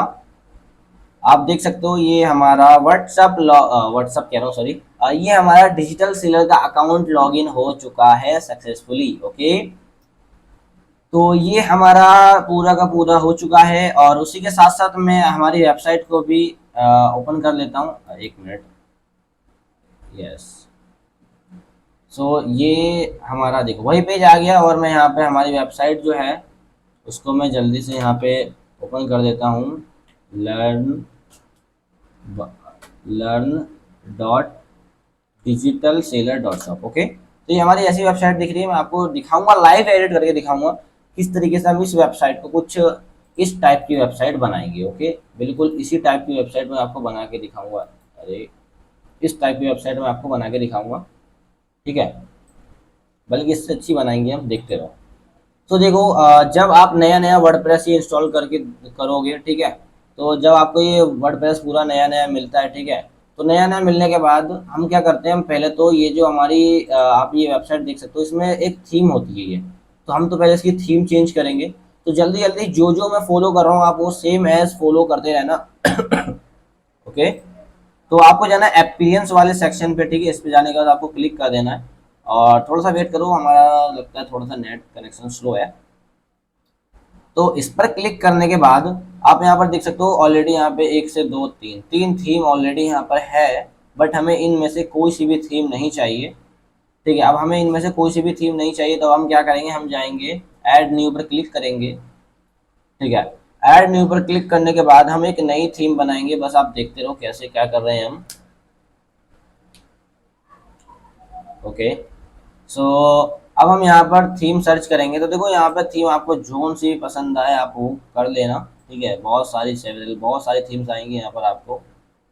आप देख सकते हो ये हमारा व्हाट्सअप कह रहा हूँ, सॉरी, ये हमारा डिजिटल सेलर का अकाउंट लॉगिन हो चुका है सक्सेसफुली। ओके, तो ये हमारा पूरा का पूरा हो चुका है। और उसी के साथ साथ मैं हमारी वेबसाइट को भी ओपन कर लेता हूँ, एक मिनट। यस, सो ये हमारा देखो वही पेज आ गया, और मैं यहाँ पे हमारी वेबसाइट जो है उसको मैं जल्दी से यहाँ पे ओपन कर देता हूँ। Learn learn dot digital seller dot shop. Okay, तो ये हमारी ऐसी वेबसाइट दिख रही है। मैं आपको दिखाऊंगा, लाइव एडिट करके दिखाऊंगा किस तरीके से हम इस वेबसाइट को कुछ इस टाइप की वेबसाइट बनाएंगे। ओके, बिल्कुल इसी टाइप की वेबसाइट में आपको बना के दिखाऊंगा। अरे, इस टाइप की वेबसाइट में आपको बना के दिखाऊंगा। ठीक है, बल्कि इससे अच्छी बनाएंगे हम, देखते रहो। तो देखो, जब आप नया नया वर्डप्रेस ये इंस्टॉल करके करोगे, ठीक है, तो जब आपको ये वर्डप्रेस पूरा नया नया मिलता है, ठीक है, तो नया नया मिलने के बाद हम क्या करते हैं, हम पहले तो ये जो हमारी आप ये वेबसाइट देख सकते हो, इसमें एक थीम होती है ये। तो हम तो पहले इसकी थीम चेंज करेंगे। तो जल्दी जल्दी जो जो मैं फॉलो कर रहा हूँ आप वो सेम एज फॉलो करते रहना। ओके, तो आपको जाना है अपीयरेंस वाले सेक्शन पे। ठीक है, इस पे जाने के बाद आपको क्लिक कर देना है, और थोड़ा सा वेट करो, हमारा लगता है थोड़ा सा नेट कनेक्शन स्लो है। तो इस पर क्लिक करने के बाद आप यहाँ पर देख सकते हो ऑलरेडी यहाँ पे एक से दो तीन तीन थीम ऑलरेडी यहाँ पर है। बट हमें इनमें से कोई सी भी थीम नहीं चाहिए। ठीक है, अब हमें इनमें से कोई सी भी थीम नहीं चाहिए, तो हम क्या करेंगे, हम जाएंगे ऐड न्यू पर क्लिक करेंगे। ठीक है, ऐड न्यू पर क्लिक करने के बाद हम एक नई थीम बनाएंगे। बस आप देखते रहो कैसे क्या कर रहे हैं हम। ओके, सो अब हम यहाँ पर थीम सर्च करेंगे। तो देखो यहाँ पर थीम आपको जोन सी पसंद आए आप वो कर लेना। ठीक है, बहुत सारी थीम्स आएंगी यहाँ पर आपको।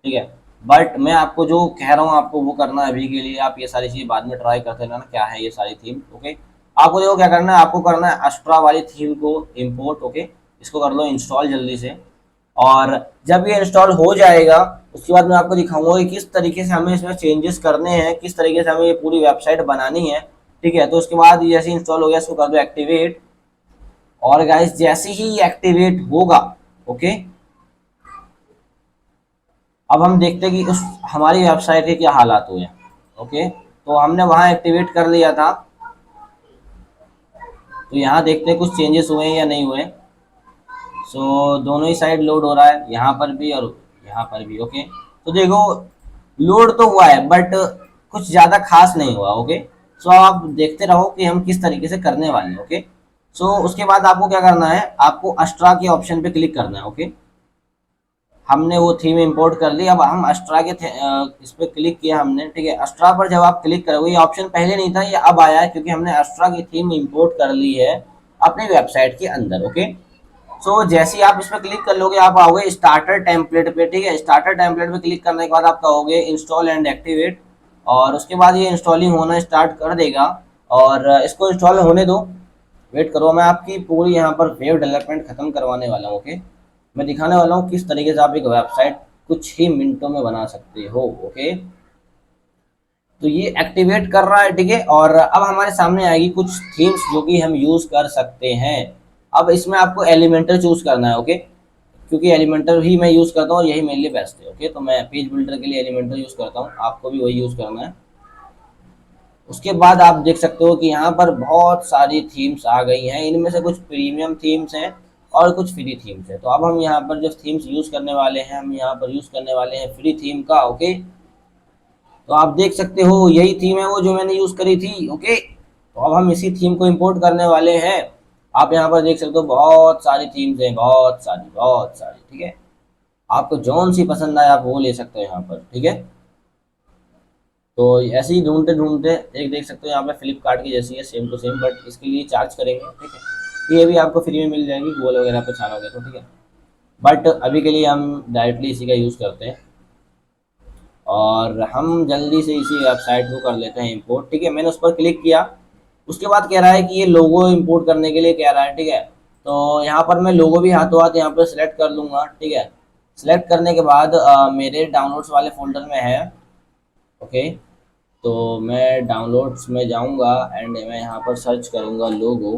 ठीक है, बट मैं आपको जो कह रहा हूँ आपको वो करना है अभी के लिए। आप ये सारी चीज़ बाद में ट्राई करते रहना क्या है ये सारी थीम। ओके, आपको देखो क्या करना है, आपको करना है अस्ट्रा वाली थीम को इम्पोर्ट। ओके, इसको कर लो इंस्टॉल जल्दी से। और जब ये इंस्टॉल हो जाएगा उसके बाद मैं आपको दिखाऊंगा कि किस तरीके से हमें इसमें चेंजेस करने हैं, किस तरीके से हमें ये पूरी वेबसाइट बनानी है। ठीक है, तो उसके बाद जैसे इंस्टॉल हो गया इसको कर दो एक्टिवेट। और गाइस जैसे ही ये एक्टिवेट होगा, ओके, अब हम देखते हैं कि उस हमारी वेबसाइट के क्या हालात हुए हैं। ओके, तो हमने वहां एक्टिवेट कर लिया था, तो यहाँ देखते हैं कुछ चेंजेस हुए हैं या नहीं हुए। सो दोनों ही साइड लोड हो रहा है, यहाँ पर भी और यहाँ पर भी। ओके, तो देखो लोड तो हुआ है बट कुछ ज़्यादा खास नहीं हुआ। ओके, सो आप देखते रहो कि हम किस तरीके से करने वाले हैं। ओके, सो उसके बाद आपको क्या करना है, आपको अस्ट्रा के ऑप्शन पे क्लिक करना है। ओके, हमने वो थीम इंपोर्ट कर ली, अब हम अस्ट्रा के इस पर क्लिक किया हमने। ठीक है, अस्ट्रा पर जब आप क्लिक करोगे, ये ऑप्शन पहले नहीं था, ये अब आया है क्योंकि हमने अस्ट्रा की थीम इंपोर्ट कर ली है अपनी वेबसाइट के अंदर। ओके, सो जैसे ही आप इस पर क्लिक कर लोगे आप आओगे स्टार्टर टेम्पलेट पे। ठीक है, स्टार्टर टेम्पलेट पे क्लिक करने के बाद आप कहोगे इंस्टॉल एंड एक्टिवेट, और उसके बाद ये इंस्टॉलिंग होना स्टार्ट कर देगा। और इसको इंस्टॉल होने दो, वेट करो। मैं आपकी पूरी यहाँ पर वेब डेवलपमेंट खत्म करवाने वाला हूँ। ओके, मैं दिखाने वाला हूँ किस तरीके से आप एक वेबसाइट कुछ ही मिनटों में बना सकते हो। ओके, तो ये एक्टिवेट कर रहा है। ठीक है, और अब हमारे सामने आएगी कुछ थीम्स जो कि हम यूज़ कर सकते हैं। अब इसमें आपको एलिमेंटर चूज़ करना है। ओके, क्योंकि एलिमेंटर ही मैं यूज़ करता हूँ और यही मेरे लिए बेस्ट है। ओके, तो मैं पेज बिल्डर के लिए एलिमेंटर यूज़ करता हूँ, आपको भी वही यूज़ करना है। उसके बाद आप देख सकते हो कि यहाँ पर बहुत सारी थीम्स आ गई हैं, इनमें से कुछ प्रीमियम थीम्स हैं और कुछ फ्री थीम्स हैं। तो अब हम यहाँ पर जो थीम्स यूज़ करने वाले हैं, हम यहाँ पर यूज़ करने वाले हैं फ्री थीम का। ओके, तो आप देख सकते हो यही थीम है वो जो मैंने यूज़ करी थी। ओके, तो अब हम इसी थीम को इंपोर्ट करने वाले हैं। आप यहाँ पर देख सकते हो बहुत सारी थीम्स हैं, बहुत सारी बहुत सारी। ठीक है, आपको जौन सी पसंद आए आप वो ले सकते हो यहाँ पर। ठीक है, तो ऐसे ही ढूंढते ढूंढते एक देख सकते हो यहाँ पे फ्लिपकार्ट की जैसी है सेम टू सेम, बट इसके लिए चार्ज करेंगे। ठीक है, ये भी आपको फ्री में मिल जाएगी गूगल वगैरह पे छाना होगा तो। ठीक है, बट अभी के लिए हम डायरेक्टली इसी का यूज़ करते हैं, और हम जल्दी से इसी वेबसाइट को कर लेते हैं इंपोर्ट। ठीक है, मैंने उस पर क्लिक किया, उसके बाद कह रहा है कि ये लोगो इंपोर्ट करने के लिए कह रहा है, ठीक है। तो यहाँ पर मैं लोगो भी हाथों हाथ यहाँ पर सिलेक्ट कर लूँगा, ठीक है। सिलेक्ट करने के बाद मेरे डाउनलोड्स वाले फोल्डर में है, ओके। तो मैं डाउनलोड्स में जाऊँगा एंड मैं यहाँ पर सर्च करूँगा लोगो,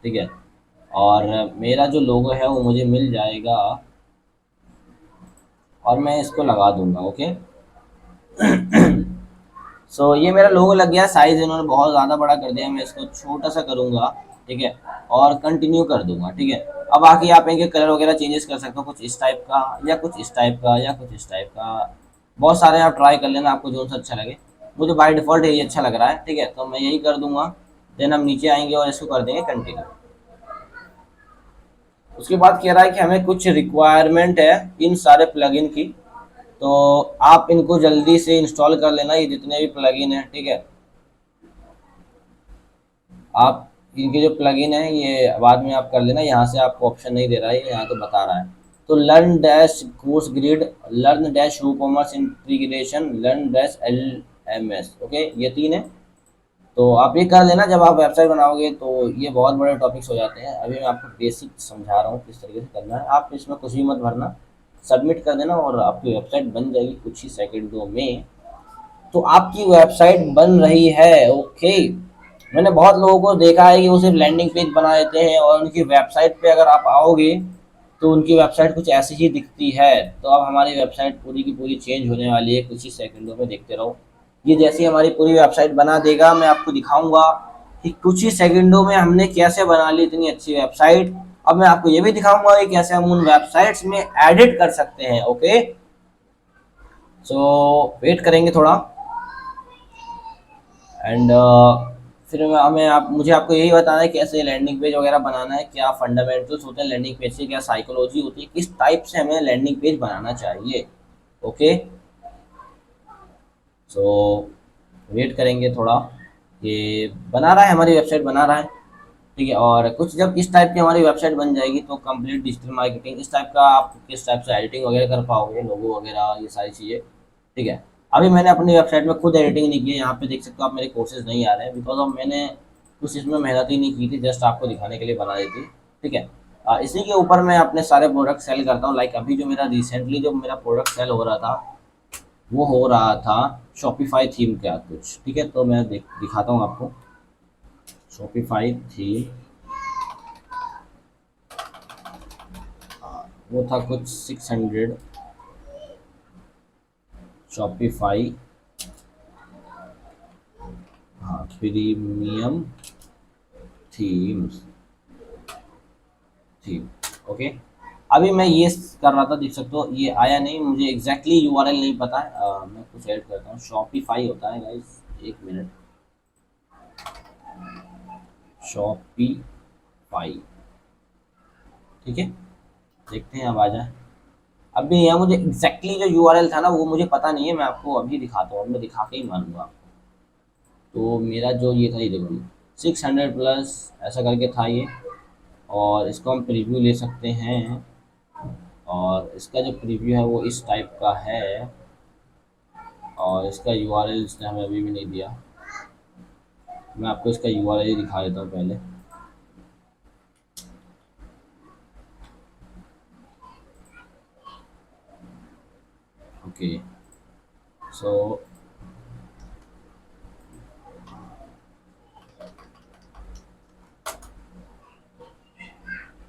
ठीक है। और मेरा जो लोगो है वो मुझे मिल जाएगा और मैं इसको लगा दूंगा, ओके। सो ये मेरा लोगो लग गया। साइज इन्होंने बहुत ज़्यादा बड़ा कर दिया, मैं इसको छोटा सा करूँगा, ठीक है। और कंटिन्यू कर दूंगा, ठीक है। अब आके आप इनके कलर वगैरह चेंजेस कर सकते हो, कुछ इस टाइप का या कुछ इस टाइप का या कुछ इस टाइप का, बहुत सारे आप ट्राई कर लेना, आपको जो सा अच्छा लगे। मुझे बाय डिफ़ॉल्ट यही अच्छा लग रहा है, ठीक है, तो मैं यही कर दूंगा। देन हम नीचे आएंगे और इसको कर देंगे कंटिन्यू। उसके बाद कह रहा है कि हमें कुछ रिक्वायरमेंट है इन सारे प्लगइन की, तो आप इनको जल्दी से इंस्टॉल कर लेना, ये जितने भी प्लगइन हैं, ठीक है। आप इनके जो प्लगइन है ये बाद में आप कर लेना, यहाँ से आपको ऑप्शन नहीं दे रहा है, यहाँ तो बता रहा है। तो learn dash course grid, learn dash WooCommerce integration, learn dash L M S, okay, ये तीन है। तो आप ये कर लेना जब आप वेबसाइट बनाओगे, तो ये बहुत बड़े टॉपिक्स हो जाते हैं। अभी मैं आपको बेसिक समझा रहा हूँ किस तरीके से करना है। आप इसमें कुछ भी मत भरना, सबमिट कर देना और आपकी वेबसाइट बन जाएगी कुछ ही सेकंडों में। तो आपकी वेबसाइट बन रही है, ओके। मैंने बहुत लोगों को देखा है कि वो सिर्फ लैंडिंग पेज बना देते हैं और उनकी वेबसाइट पे अगर आप आओगे तो उनकी वेबसाइट कुछ ऐसी ही दिखती है। तो अब हमारी वेबसाइट पूरी की पूरी चेंज होने वाली है कुछ ही सेकंडों में, देखते रहो। ये जैसे ही हमारी पूरी वेबसाइट बना देगा, मैं आपको दिखाऊंगा कि कुछ ही सेकंडों में हमने कैसे बना ली इतनी अच्छी वेबसाइट। अब मैं आपको ये भी दिखाऊंगा कि कैसे हम उन वेबसाइट्स में एडिट कर सकते हैं, ओके। सो वेट करेंगे थोड़ा एंड फिर हमें आप मुझे आपको यही बताना है कैसे लैंडिंग पेज वगैरह बनाना है, क्या फंडामेंटल्स होते हैं लैंडिंग पेज से, क्या साइकोलॉजी होती है, किस टाइप से हमें लैंडिंग पेज बनाना चाहिए, ओके। सो वेट करेंगे थोड़ा, ये बना रहा है, हमारी वेबसाइट बना रहा है, ठीक है। और कुछ जब इस टाइप की हमारी वेबसाइट बन जाएगी तो कंप्लीट डिजिटल मार्केटिंग इस टाइप का, आप किस टाइप से एडिटिंग वगैरह कर पाओगे, लोगो वगैरह, ये सारी चीज़ें, ठीक है। अभी मैंने अपनी वेबसाइट में खुद एडिटिंग नहीं की है, यहाँ पे देख सकते हो आप, मेरे कोर्सेज नहीं आ रहे हैं बिकॉज ऑफ मैंने कुछ इसमें मेहनत ही नहीं की थी, जस्ट आपको दिखाने के लिए बना दी थी, ठीक है। इसी के ऊपर मैं अपने सारे प्रोडक्ट सेल करता हूँ। लाइक अभी जो मेरा रिसेंटली जो मेरा प्रोडक्ट सेल हो रहा था वो हो रहा था शॉपिफाई थीम का कुछ, ठीक है। तो मैं दिखाता हूँ आपको शॉपिफाई थीम, वो था कुछ 600 शॉपिफाई, हाँ, प्रीमियम थीम्स, थीम, ओके। अभी मैं ये कर रहा था, देख सकते हो ये आया नहीं, मुझे एग्जैक्टली यूआरएल नहीं पता है। मैं कुछ ऐड करता हूँ, शॉपिफाई होता है गाइस, एक मिनट, शॉपिफाई, ठीक है। देखते हैं अब आ जाए। अभी यहाँ मुझे एग्जैक्टली जो यूआरएल था ना वो मुझे पता नहीं है, मैं आपको अभी दिखाता हूँ, मैं दिखा के ही मानूंगा। तो मेरा जो ये था, ये देखो 600 प्लस ऐसा करके था ये, और इसको हम प्रीव्यू ले सकते हैं। और इसका जो प्रीव्यू है वो इस टाइप का है, और इसका यूआरएल इसने हमें अभी भी नहीं दिया। मैं आपको इसका यूआरएल दिखा देता हूँ पहले, ओके। सो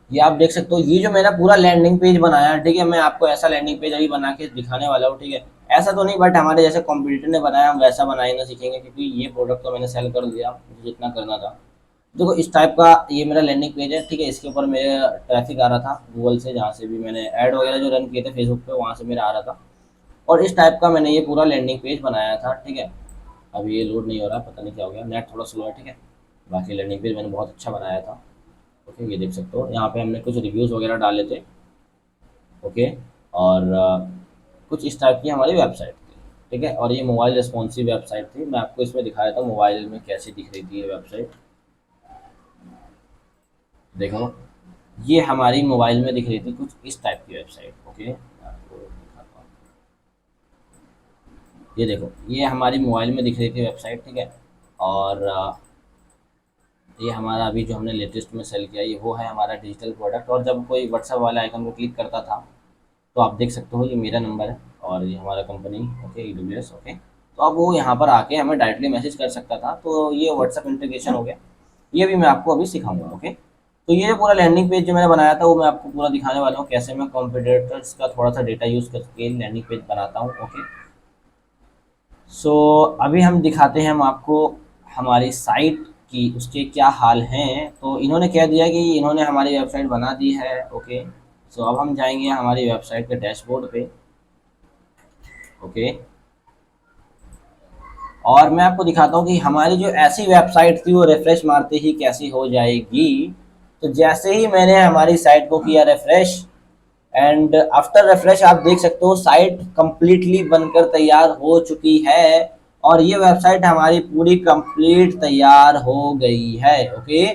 ये आप देख सकते हो, ये जो मैंने पूरा लैंडिंग पेज बनाया है, ठीक है। मैं आपको ऐसा लैंडिंग पेज अभी बना के दिखाने वाला हूँ, ठीक है। ऐसा तो नहीं, बट हमारे जैसे कॉम्पिटिटर ने बनाया हम वैसा बनाए ना सीखेंगे, क्योंकि ये प्रोडक्ट तो मैंने सेल कर दिया, मुझे जितना करना था। देखो इस टाइप का ये मेरा लैंडिंग पेज है, ठीक है। इसके ऊपर मेरा ट्रैफिक आ रहा था गूगल से, जहाँ से भी मैंने ऐड वगैरह जो रन किए थे फेसबुक पे, वहाँ से मेरा आ रहा था। और इस टाइप का मैंने ये पूरा लैंडिंग पेज बनाया था, ठीक है। अभी ये लोड नहीं हो रहा, पता नहीं क्या हो गया, नेट थोड़ा स्लो है, ठीक है। बाकी लैंडिंग पेज मैंने बहुत अच्छा बनाया था, ओके। ये देख सकते हो, यहाँ पे हमने कुछ रिव्यूज़ वगैरह डाले थे, ओके। और कुछ इस टाइप की हमारी वेबसाइट थी, ठीक है। और ये मोबाइल रिस्पॉन्सिव वेबसाइट थी, मैं आपको इसमें दिखाया था मोबाइल में कैसे दिख रही थी ये वेबसाइट, देखो ये हमारी मोबाइल में दिख रही थी कुछ इस टाइप की वेबसाइट, ओके। मैं आपको दिखाता हूँ, ये देखो ये हमारी मोबाइल में दिख रही थी वेबसाइट, ठीक है। और ये हमारा अभी जो हमने लेटेस्ट में सेल किया ये वो है हमारा डिजिटल प्रोडक्ट। और जब कोई व्हाट्सएप वाले आइकन को क्लिक करता था तो आप देख सकते हो ये मेरा नंबर है और ये हमारा कंपनी, ओके, AWS, ओके। तो अब वो यहाँ पर आके हमें डायरेक्टली मैसेज कर सकता था। तो ये व्हाट्सएप इंटीग्रेशन हो गया, ये भी मैं आपको अभी सिखाऊंगा, ओके। तो ये पूरा लैंडिंग पेज जो मैंने बनाया था वो मैं आपको पूरा दिखाने वाला हूँ, कैसे मैं कॉम्पिटिटर्स का थोड़ा सा डेटा यूज़ करके लैंडिंग पेज बनाता हूँ, ओके। सो अभी हम दिखाते हैं हम आपको हमारी साइट की उसके क्या हाल हैं। तो इन्होंने कह दिया कि इन्होंने हमारी वेबसाइट बना दी है, ओके। सो अब हम जाएंगे हमारी वेबसाइट के डैशबोर्ड पे, ओके। और मैं आपको दिखाता हूँ कि हमारी जो ऐसी वेबसाइट थी वो रिफ्रेश मारते ही कैसी हो जाएगी। तो जैसे ही मैंने हमारी साइट को किया रिफ्रेश, एंड आफ्टर रिफ्रेश आप देख सकते हो साइट कंप्लीटली बनकर तैयार हो चुकी है और ये वेबसाइट हमारी पूरी कंप्लीट तैयार हो गई है, ओके।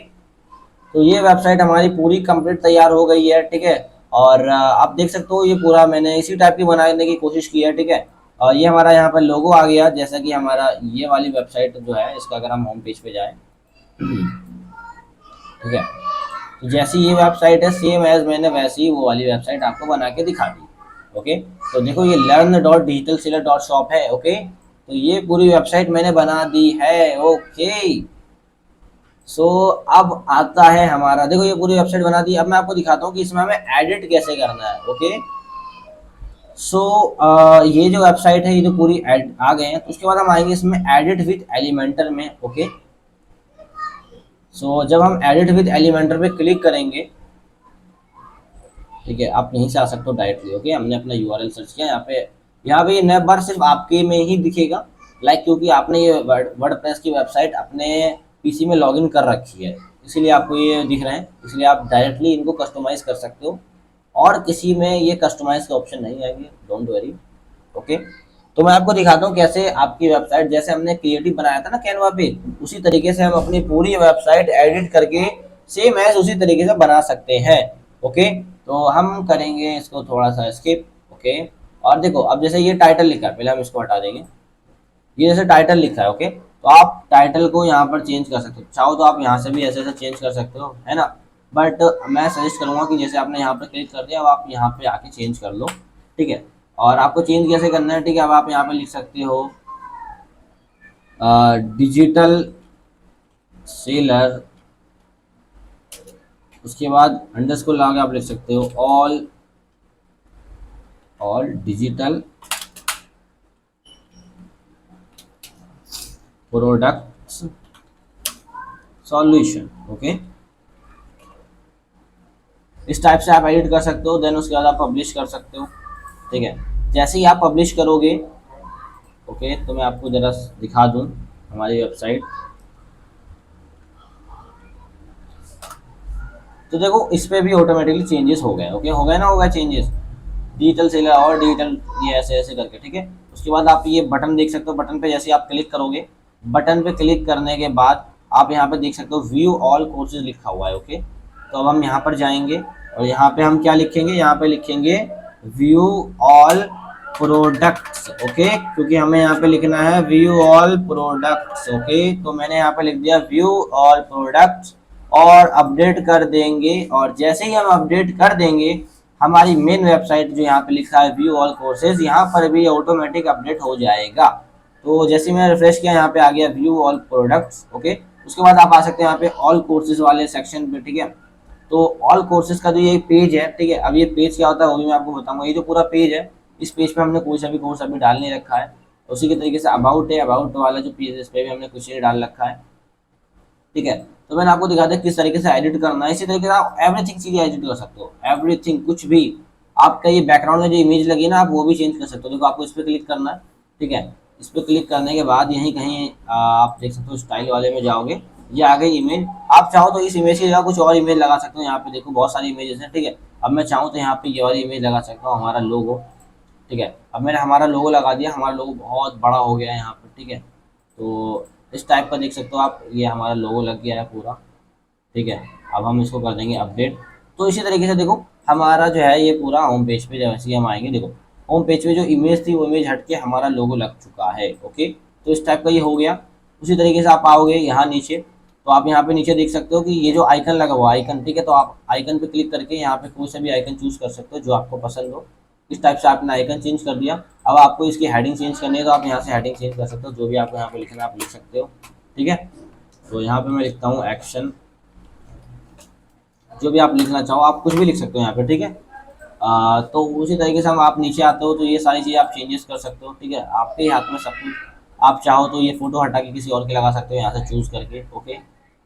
तो ये वेबसाइट हमारी पूरी कंप्लीट तैयार हो गई है, ठीक है। और आप देख सकते हो ये पूरा मैंने इसी टाइप की बनाने की कोशिश की है, ठीक है। और ये हमारा यहाँ पर लोगो आ गया, जैसा कि हमारा ये वाली वेबसाइट जो है इसका अगर हम होम पेज पे जाएं, ठीक है। तो जैसी ये वेबसाइट है सेम एज मैंने वैसी ही वो वाली वेबसाइट आपको बना के दिखा दी, ओके। तो देखो ये learn.digitalseller.shop है, ओके। तो ये पूरी वेबसाइट मैंने बना दी है, ओके। सो अब आता है हमारा, देखो ये पूरी वेबसाइट बना दी। अब मैं आपको दिखाता हूँ कि इसमें हमें एडिट कैसे करना है, ओके। सो ये जो वेबसाइट है ये तो पूरी एड आ गए हैं। तो उसके बाद हम आएंगे इसमें एडिट विथ एलिमेंटर में, ओके। सो जब हम एडिट विथ एलिमेंटर पे क्लिक करेंगे, ठीक है, आप यहीं से आ सकते हो डायरेक्टली, ओके। हमने अपना यूआरएल सर्च किया यहाँ पे ये नैप बार सिर्फ आपके में ही दिखेगा, लाइक क्योंकि आपने ये वर्डप्रेस की वेबसाइट अपने पीसी में लॉगिन कर रखी है, इसीलिए आपको ये दिख रहे हैं। इसलिए आप डायरेक्टली इनको कस्टमाइज कर सकते हो और किसी में ये कस्टमाइज का ऑप्शन नहीं आएंगे, डोंट वरी, ओके। तो मैं आपको दिखाता हूँ कैसे आपकी वेबसाइट जैसे हमने क्रिएटिव बनाया था ना कैनवा पे, उसी तरीके से हम अपनी पूरी वेबसाइट एडिट करके सेम एज उसी तरीके से बना सकते हैं, ओके। तो हम करेंगे इसको थोड़ा सा स्किप, ओके। और देखो अब जैसे ये टाइटल लिखा है, पहले हम इसको हटा देंगे। ये जैसे टाइटल लिखा है, ओके। तो आप टाइटल को यहाँ पर चेंज कर सकते हो, चाहो तो आप यहाँ से भी ऐसे ऐसे चेंज कर सकते हो, है ना। बट मैं सजेस्ट करूँगा कि जैसे आपने यहाँ पर क्लिक कर दिया अब आप यहाँ पे आके चेंज कर लो, ठीक है। और आपको चेंज कैसे करना है, ठीक है। अब आप यहाँ पे लिख सकते हो डिजिटल सेलर, उसके बाद अंडरस्कोर लगा के आप लिख सकते हो all digital products solution, okay. इस टाइप से आप एडिट कर सकते हो। देन उसके बाद आप पब्लिश कर सकते हो, ठीक है। जैसे ही आप पब्लिश करोगे, ओके, तो मैं आपको जरा दिखा दूं हमारी वेबसाइट। तो देखो इस पे भी ऑटोमेटिकली चेंजेस हो गए, ओके, हो गए ना, हो गए चेंजेस, डिजिटल सेलर और डिजिटल, ये ऐसे ऐसे करके, ठीक है। उसके बाद आप ये बटन देख सकते हो, बटन पे जैसे आप क्लिक करोगे, बटन पे क्लिक करने के बाद आप यहाँ पे देख सकते हो व्यू ऑल कोर्सेज लिखा हुआ है, ओके। तो अब हम यहाँ पर जाएंगे और यहाँ पे हम क्या लिखेंगे, यहाँ पे लिखेंगे व्यू ऑल प्रोडक्ट्स, ओके, क्योंकि हमें यहाँ पे लिखना है व्यू ऑल प्रोडक्ट्स, ओके। तो मैंने यहाँ पे लिख दिया व्यू ऑल प्रोडक्ट्स और अपडेट कर देंगे। और जैसे ही हम अपडेट कर देंगे हमारी मेन वेबसाइट जो यहाँ पे लिखा है व्यू ऑल कोर्सेज, यहाँ पर भी ऑटोमेटिक अपडेट हो जाएगा। तो जैसे मैंने रिफ्रेश किया यहाँ पे आ गया व्यू ऑल प्रोडक्ट्स, ओके। उसके बाद आप आ सकते हैं यहाँ पे ऑल कोर्सेज वाले सेक्शन पे, ठीक है। तो ऑल कोर्सेज का जो ये पेज है, ठीक है, अब ये पेज क्या होता है वो भी मैं आपको बताऊंगा। ये जो पूरा पेज है, इस पेज पे हमने कोई सा भी कोर्स अभी डाल नहीं रखा है। उसी के तरीके से अबाउट है, अबाउट वाला जो पेज है इस पे भी हमने कुछ नहीं डाल रखा है, ठीक है। तो मैंने आपको दिखा दिया किस तरीके से एडिट करना है। इसी तरीके से आप एवरीथिंग चीजें एडिट कर सकते हो, एवरीथिंग, कुछ भी। आपका ये बैकग्राउंड में जो इमेज लगी है ना, आप वो भी चेंज कर सकते हो। देखो आपको इस पर क्लिक करना है, ठीक है। इस पर क्लिक करने के बाद यहीं कहीं आप देख सकते हो स्टाइल वाले में जाओगे, ये आ गई इमेज। आप चाहो तो इस इमेज की जगह कुछ और इमेज लगा सकते हो। यहाँ पे देखो बहुत सारी इमेजेस हैं, ठीक है। अब मैं चाहूँ तो यहाँ पे ये वाली इमेज लगा सकता हूँ, हमारा लोगो, ठीक है। अब मैंने हमारा लोगो लगा दिया, हमारा लोगो बहुत बड़ा हो गया है यहाँ पर, ठीक है। तो इस टाइप का देख सकते हो आप, ये हमारा लोगो लग गया है पूरा, ठीक है। अब हम इसको कर देंगे अपडेट। तो इसी तरीके से देखो हमारा जो है ये पूरा होम पेज पे जैसे ही हम आएंगे, देखो होम पेज पे जो इमेज थी वो इमेज हट के हमारा लोगो लग चुका है, ओके। तो इस टाइप का ये हो गया। उसी तरीके से आप आओगे यहाँ नीचे तो आप यहाँ पे नीचे देख सकते हो कि ये जो आइकन लगा हुआ आइकन, ठीक है, तो आप आइकन पे क्लिक करके यहाँ पे कोई सा भी आइकन चूज कर सकते हो जो आपको पसंद हो। इस टाइप से आपने आइकन चेंज कर दिया। अब आपको इसकी हेडिंग चेंज करनी है तो आप यहाँ से हेडिंग चेंज कर सकते हो, जो भी आपको यहाँ पे लिखना है आप लिख सकते हो, ठीक है। तो यहाँ पे मैं लिखता हूँ एक्शन, जो भी आप लिखना चाहो आप कुछ भी लिख सकते हो यहाँ पे, ठीक है। तो उसी तरीके से हम आप नीचे आते हो तो ये सारी चीज़ें आप चेंजेस कर सकते हो, ठीक है, आपके ही हाथ में सब कुछ। आप चाहो तो ये फोटो हटा के किसी और के लगा सकते हो यहाँ से चूज करके, ओके।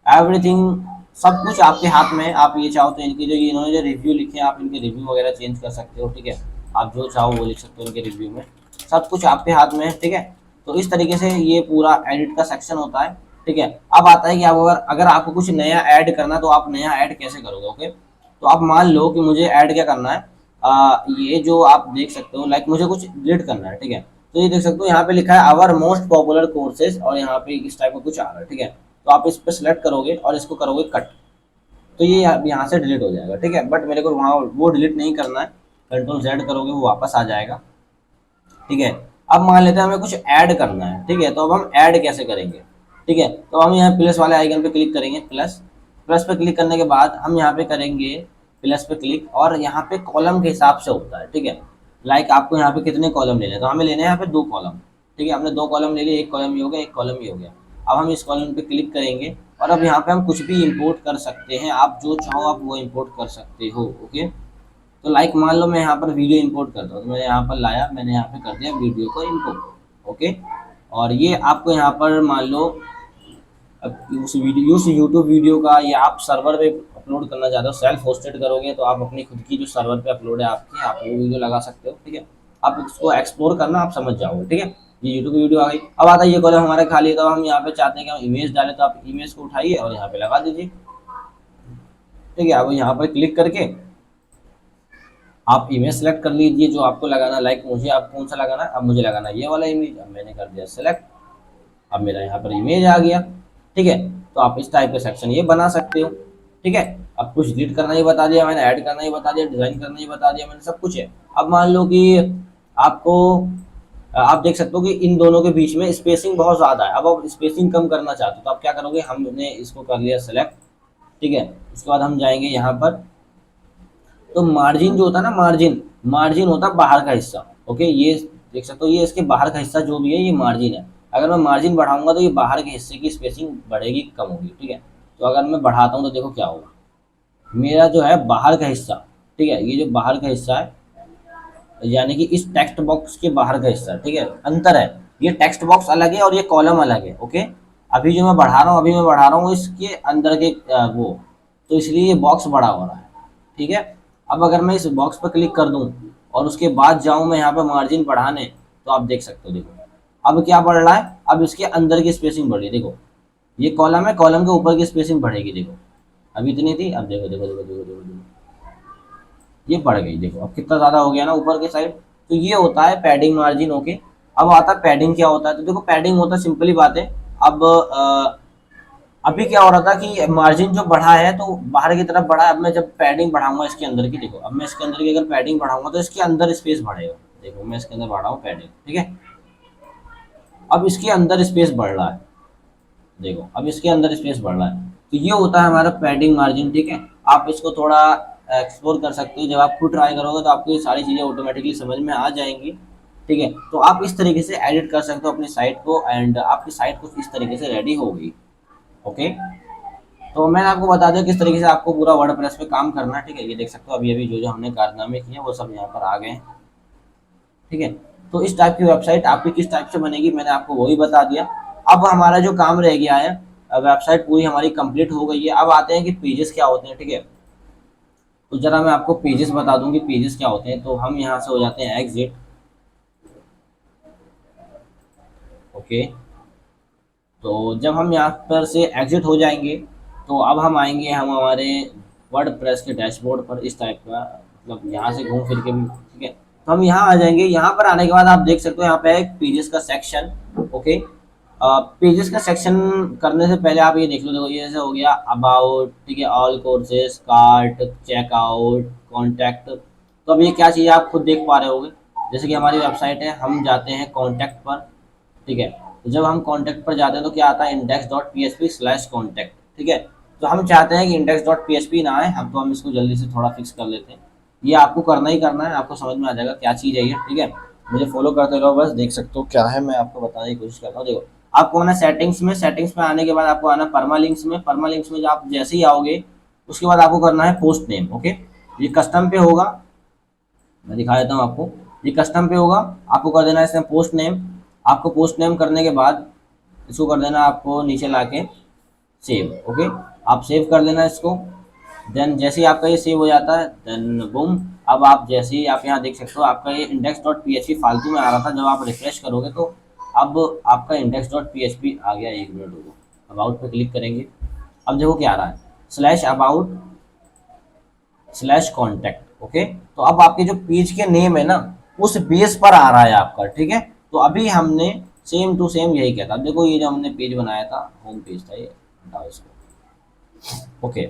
एवरीथिंग, सब कुछ आपके हाथ में है। आप ये चाहो तो इनकी जो इन्होंने जो रिव्यू लिखे हैं आप इनके रिव्यू वगैरह चेंज कर सकते हो, ठीक है। आप जो चाहो वो लिख सकते हो इनके रिव्यू में, सब कुछ आपके हाथ में है, ठीक है। तो इस तरीके से ये पूरा एडिट का सेक्शन होता है, ठीक है। अब आता है कि आप अगर अगर आपको कुछ नया ऐड करना तो आप नया ऐड कैसे करोगे, ओके। तो आप मान लो कि मुझे ऐड क्या करना है, ये जो आप देख सकते हो, लाइक मुझे कुछ डिलीट करना है, ठीक है। तो ये देख सकते हो यहाँ पे लिखा है आवर मोस्ट पॉपुलर कोर्सेज, और यहाँ पे इस टाइप का कुछ आ रहा है, ठीक है। तो आप इस पर सिलेक्ट करोगे और इसको करोगे कट, तो ये यहाँ से डिलीट हो जाएगा, ठीक है। बट मेरे को वहाँ वो डिलीट नहीं करना है, कंट्रोल जेड करोगे वो वापस आ जाएगा, ठीक है। अब मान लेते हैं हमें कुछ ऐड करना है, ठीक है, तो अब हम ऐड कैसे करेंगे, ठीक है। तो हम यहाँ प्लस वाले आइकन पे क्लिक करेंगे, प्लस प्लस पे क्लिक करने के बाद हम यहाँ पे करेंगे प्लस पे क्लिक, और यहाँ पे कॉलम के हिसाब से होता है, ठीक है। लाइक आपको यहाँ पे कितने कॉलम लेने हैं, तो हमें लेने हैं यहाँ पे 2 कॉलम, ठीक है। हमने 2 कॉलम ले लिए, एक कॉलम ये हो गया, एक कॉलम ये हो गया। अब हम इस कॉलम पे क्लिक करेंगे और अब यहाँ पे हम कुछ भी इंपोर्ट कर सकते हैं, आप जो चाहो आप वो इंपोर्ट कर सकते हो, ओके। तो लाइक मान लो मैं यहाँ पर वीडियो इंपोर्ट करता हूँ, तो मैंने यहाँ पर लाया, मैंने यहाँ पे कर दिया वीडियो को इंपोर्ट, ओके। और ये आपको यहाँ पर मान लो अब उस यूट्यूब वीडियो का या आप सर्वर पे अपलोड करना चाहते हो, सेल्फ होस्टेड करोगे तो आप अपनी खुद की जो सर्वर पे अपलोड है आपकी, आप वो वीडियो लगा सकते हो, ठीक है। आप उसको एक्सप्लोर करना आप समझ जाओगे, ठीक है। ये यूट्यूब वीडियो आ गई। अब आता है ये कॉलम हमारे खाली है, तो हम यहाँ पे चाहते हैं कि हम इमेज डालें, तो आप इमेज को उठाइए और यहाँ पे लगा दीजिए, ठीक है। अब यहाँ पर क्लिक करके आप इमेज सेलेक्ट कर लीजिए जो आपको लगाना, लाइक मुझे आप कौन सा लगाना है, अब मुझे लगाना ये वाला इमेज, अब मैंने कर दिया सेलेक्ट, अब मेरा यहाँ पर इमेज आ गया, ठीक है। तो आप इस टाइप के सेक्शन ये बना सकते हो, ठीक है। अब कुछ एडिट करना ही बता दिया मैंने, ऐड करना ही बता दिया, डिजाइन करना ही बता दिया मैंने, सब कुछ है। अब मान लो कि आपको आप देख सकते हो कि इन दोनों के बीच में स्पेसिंग बहुत ज़्यादा है। अब आप स्पेसिंग कम करना चाहते हो तो आप क्या करोगे, हमने इसको कर लिया सेलेक्ट, ठीक है। उसके बाद हम जाएंगे यहाँ पर, तो मार्जिन जो होता है ना, मार्जिन मार्जिन होता है बाहर का हिस्सा, ओके। ये देख सकते हो ये इसके बाहर का हिस्सा जो भी है ये मार्जिन है। अगर मैं मार्जिन बढ़ाऊंगा तो ये बाहर के हिस्से की स्पेसिंग बढ़ेगी कम होगी, ठीक है। तो अगर मैं बढ़ाता हूँ तो देखो क्या होगा, मेरा जो है बाहर का हिस्सा, ठीक है, ये जो बाहर का हिस्सा है यानी कि इस टेक्स्ट बॉक्स के बाहर का हिस्सा, ठीक है, अंतर है। ये टेक्स्ट बॉक्स अलग है और ये कॉलम अलग है, ओके। अभी जो मैं बढ़ा रहा हूँ, अभी मैं बढ़ा रहा हूँ इसके अंदर के वो, तो इसलिए ये बॉक्स बड़ा हो रहा है, ठीक है। अब अगर मैं इस बॉक्स पर क्लिक कर दूं और उसके बाद जाऊं मैं यहाँ पे मार्जिन बढ़ाने, तो आप देख सकते हो, देखो अब क्या बढ़ रहा है, अब इसके अंदर की स्पेसिंग बढ़ रही है, देखो ये कॉलम है, कॉलम के ऊपर की स्पेसिंग बढ़ेगी, देखो अभी इतनी थी, अब देखो देखो देखो देखो देखो, देखो ये बढ़ गई, देखो अब कितना ज़्यादा हो गया ना ऊपर की साइड। तो ये होता है पैडिंग मार्जिन, ओके। अब आता है पैडिंग क्या होता है, तो देखो पैडिंग होता है सिंपली बात है। अब अभी क्या हो रहा था कि मार्जिन जो बढ़ा है तो बाहर की तरफ बढ़ा है, अब मैं जब पैडिंग बढ़ाऊंगा इसके अंदर की, देखो अब मैं इसके अंदर की अगर पैडिंग बढ़ाऊंगा तो इसके अंदर स्पेस बढ़ेगा, देखो मैं इसके अंदर बढ़ा हूँ पैडिंग, ठीक है। अब इसके अंदर स्पेस बढ़ रहा है, देखो अब इसके अंदर स्पेस बढ़ रहा है, तो ये होता है हमारा पैडिंग मार्जिन, ठीक है। आप इसको थोड़ा एक्सप्लोर कर सकते हो, जब आप खुद ट्राई करोगे तो आपको ये सारी चीज़ें ऑटोमेटिकली समझ में आ जाएंगी, ठीक है। तो आप इस तरीके से एडिट कर सकते हो अपनी साइट को, एंड आपकी साइट कुछ इस तरीके से रेडी हो गई, ओके। तो मैंने आपको बता दिया किस तरीके से आपको पूरा वर्डप्रेस पे काम करना है, ठीक है। ये देख सकते हो अभी अभी जो जो हमने कारनामे किए हैं वो सब यहाँ पर आ गए हैं, ठीक है। तो इस टाइप की वेबसाइट आपकी किस टाइप से बनेगी मैंने आपको वही बता दिया। अब हमारा जो काम रह गया है, वेबसाइट पूरी हमारी कंप्लीट हो गई है। अब आते हैं कि पेजेस क्या होते हैं, ठीक है। तो जरा मैं आपको पेजेस बता दूं कि पेजेस क्या होते हैं। तो हम यहाँ से हो जाते हैं एग्जिट, ओके। तो जब हम यहाँ पर से एग्जिट हो जाएंगे तो अब हम आएंगे हम हमारे वर्डप्रेस के डैशबोर्ड पर, इस टाइप का, मतलब यहाँ से घूम फिर के भी, ठीक है। तो हम यहाँ आ जाएंगे, यहाँ पर आने के बाद आप देख सकते हो यहाँ पे एक पेजेस का सेक्शन, ओके। पेजेस का सेक्शन करने से पहले आप ये देख लो, देखो ये जैसे हो गया अबाउट, ठीक है, all courses, cart, checkout, contact. तो अब ये क्या चीज़ आप खुद देख पा रहे होगे, जैसे कि हमारी वेबसाइट है, हम जाते हैं कॉन्टैक्ट पर, ठीक है। तो जब हम कॉन्टैक्ट पर जाते हैं तो क्या आता है, index.php/contact, ठीक है। तो हम चाहते हैं कि इंडेक्स डॉट पी ना आए, तो हम इसको जल्दी से थोड़ा फिक्स कर लेते हैं। ये आपको करना ही करना है, आपको समझ में आ जाएगा क्या चीज़ है ये, ठीक है। मुझे फॉलो करते रहो बस, देख सकते हो क्या है, मैं आपको बताने की कोशिश करता हूँ। देखो, आपको आना सेटिंग्स में, सेटिंग्स में आने के बाद आपको आना परमालिंक्स में, परमालिंक्स में जब आप जैसे ही आओगे उसके बाद आपको करना है पोस्ट नेम, ओके। ये कस्टम पे होगा, मैं दिखा देता हूँ आपको। ये कस्टम पे होगा, आपको कर देना है इसमें पोस्ट नेम। आपको पोस्ट नेम करने के बाद इसको कर देना आपको नीचे लाके सेव, ओके। आप सेव कर लेना इसको। देन जैसे ही आपका ये सेव हो जाता है, देन बूम, अब आप जैसे ही आप यहाँ देख सकते हो आपका ये इंडेक्स डॉट पी फालतू में आ रहा था, जब आप रिफ्रेश करोगे तो अब आपका इंडेक्स डॉट पी आ गया। एक मिनट रुको, अबाउट पे क्लिक करेंगे, अब देखो क्या आ रहा है, slash about slash contact, okay. तो अब आपके जो पेज के नेम है ना उस बेस पर आ रहा है आपका, ठीक है। तो अभी हमने सेम टू सेम यही किया था। अब देखो ये जो हमने पेज बनाया था, होम पेज था ये, हटाओ इसको, ओके।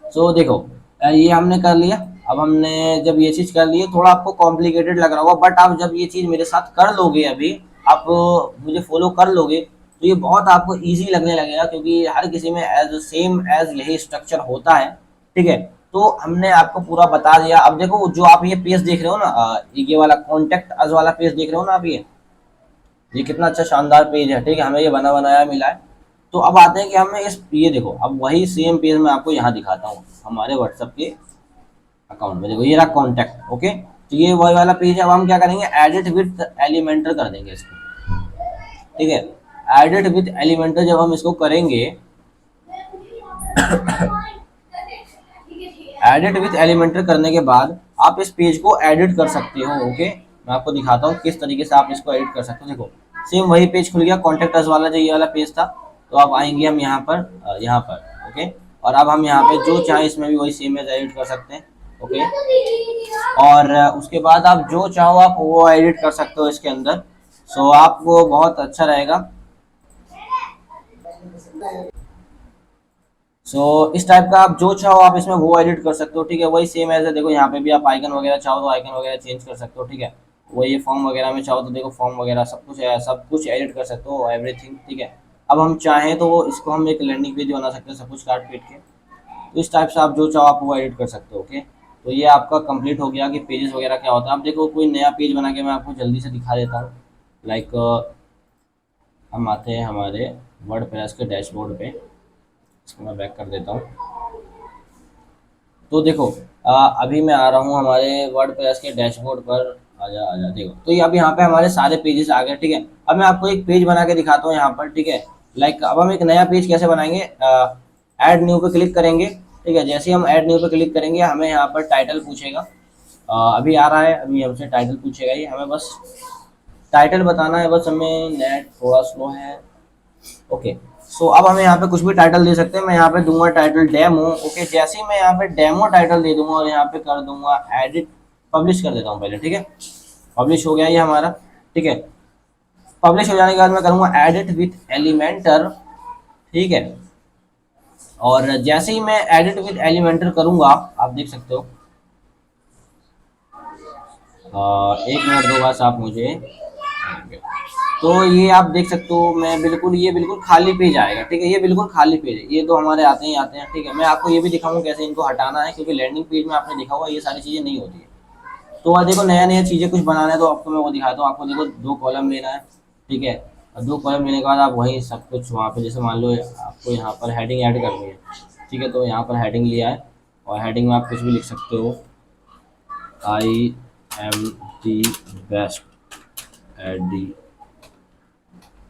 सो देखो, ये हमने कर लिया। अब हमने जब ये चीज़ कर ली, थोड़ा आपको कॉम्प्लिकेटेड लग रहा होगा, बट आप जब ये चीज़ मेरे साथ कर लोगे, अभी आप मुझे फॉलो कर लोगे तो ये बहुत आपको इजी लगने लगेगा, क्योंकि हर किसी में एज सेम एज यही स्ट्रक्चर होता है, ठीक है। तो हमने आपको पूरा बता दिया। अब देखो जो आप ये पेज देख रहे हो ना, ये वाला कॉन्टेक्ट अस वाला पेज देख रहे हो ना आप, ये कितना अच्छा शानदार पेज है, ठीक है। हमें ये बना बनाया मिला है। तो अब आते हैं कि हमें इस, ये देखो, अब वही सेम पेज मैं आपको यहाँ दिखाता हूँ हमारे व्हाट्सएप के अकाउंट में। देखो ये रहा कॉन्टैक्ट, ओके। तो ये वही वाला पेज है। अब हम क्या करेंगे, एडिट विथ एलिमेंटर कर देंगे इसको, ठीक है। एडिट विथ एलिमेंटर जब हम इसको करेंगे, एडिट विथ एलिमेंटर करने के बाद आप इस पेज को एडिट कर सकते हो, ओके। मैं आपको दिखाता हूँ किस तरीके से आप इसको एडिट कर सकते हो। देखो सेम वही पेज खुल गया, कॉन्टेक्ट अस वाला जो ये वाला पेज था। तो अब आएंगे हम यहाँ पर, ओके। और अब हम यहाँ पे जो चाहे इसमें भी वही सेम एज एडिट कर सकते हैं, ओके। और उसके बाद आप जो चाहो आप वो एडिट कर सकते हो इसके अंदर। सो आपको बहुत अच्छा रहेगा। इस टाइप का आप जो चाहो आप इसमें वो एडिट कर सकते हो, ठीक है। वही सेम एज है, देखो यहाँ पे भी आप आइकन वगैरह चाहो तो आइकन वगैरह चेंज कर सकते हो, ठीक है। वही फॉर्म वगैरह में चाहो तो देखो फॉर्म वगैरह सब कुछ है, सब कुछ एडिट कर सकते हो, एवरीथिंग, ठीक है। अब हम चाहें तो इसको हम एक लैंडिंग पेज बना सकते हैं, सब कुछ काट पीट के। तो इस टाइप से आप जो चाहो आप वो एडिट कर सकते हो, ओके। तो ये आपका कंप्लीट हो गया कि पेजेस वगैरह क्या होता है। अब देखो कोई नया पेज बना के मैं आपको जल्दी से दिखा देता हूँ। लाइक हम आते हैं हमारे वर्डप्रेस के डैशबोर्ड पे, इसको मैं बैक कर देता हूँ। तो देखो, अभी मैं आ रहा हूँ हमारे वर्डप्रेस के डैशबोर्ड पर। आजा आजा, देखो तो ये अब यहाँ पे हमारे सारे पेजेस आ गए, ठीक है। अब मैं आपको एक पेज बना के दिखाता हूँ यहाँ पर, ठीक है। लाइक अब हम एक नया पेज कैसे बनाएंगे, ऐड न्यू पे क्लिक करेंगे, ठीक है। जैसे ही हम ऐड न्यू पे क्लिक करेंगे हमें यहाँ पर टाइटल पूछेगा। अभी आ रहा है, अभी हमसे टाइटल पूछेगा, ये हमें बस टाइटल बताना है, बस हमें नेट थोड़ा स्लो है, ओके। अब हम यहाँ पे कुछ भी टाइटल दे सकते हैं। मैं यहाँ पे दूंगा टाइटल डेमो, ओके। जैसे ही मैं यहाँ पे डेमो टाइटल दे दूंगा और यहाँ पे कर दूंगा एडिट, पब्लिश कर देता हूँ पहले, ठीक है। पब्लिश हो गया ये हमारा, ठीक है। पब्लिश हो जाने के बाद मैं करूँगा एडिट विथ एलिमेंटर, ठीक है। और जैसे ही मैं एडिट विथ एलिमेंटर करूँगा आप देख सकते हो, एक मिनट दो बस आप मुझे। तो ये आप देख सकते हो, मैं बिल्कुल, ये बिल्कुल खाली पेज आएगा, ठीक है। ये बिल्कुल खाली पेज है, ये तो हमारे आते ही आते हैं, ठीक है। मैं आपको ये भी दिखाऊंगा कैसे इनको हटाना है, क्योंकि लैंडिंग पेज में आपने देखा हुआ ये सारी चीज़ें नहीं होती है। तो आज देखो नया नया चीज़ें कुछ बनाना है तो आपको मैं वो दिखाता हूँ। आपको देखो 2 कॉलम लेना है, ठीक है। और 2 कॉलम लेने के बाद आप वहीं सब कुछ वहाँ पे, जैसे मान लो आपको यहाँ पर हेडिंग ऐड करनी है, ठीक है। तो यहाँ पर हेडिंग लिया है और हेडिंग में आप कुछ भी लिख सकते हो, I am the best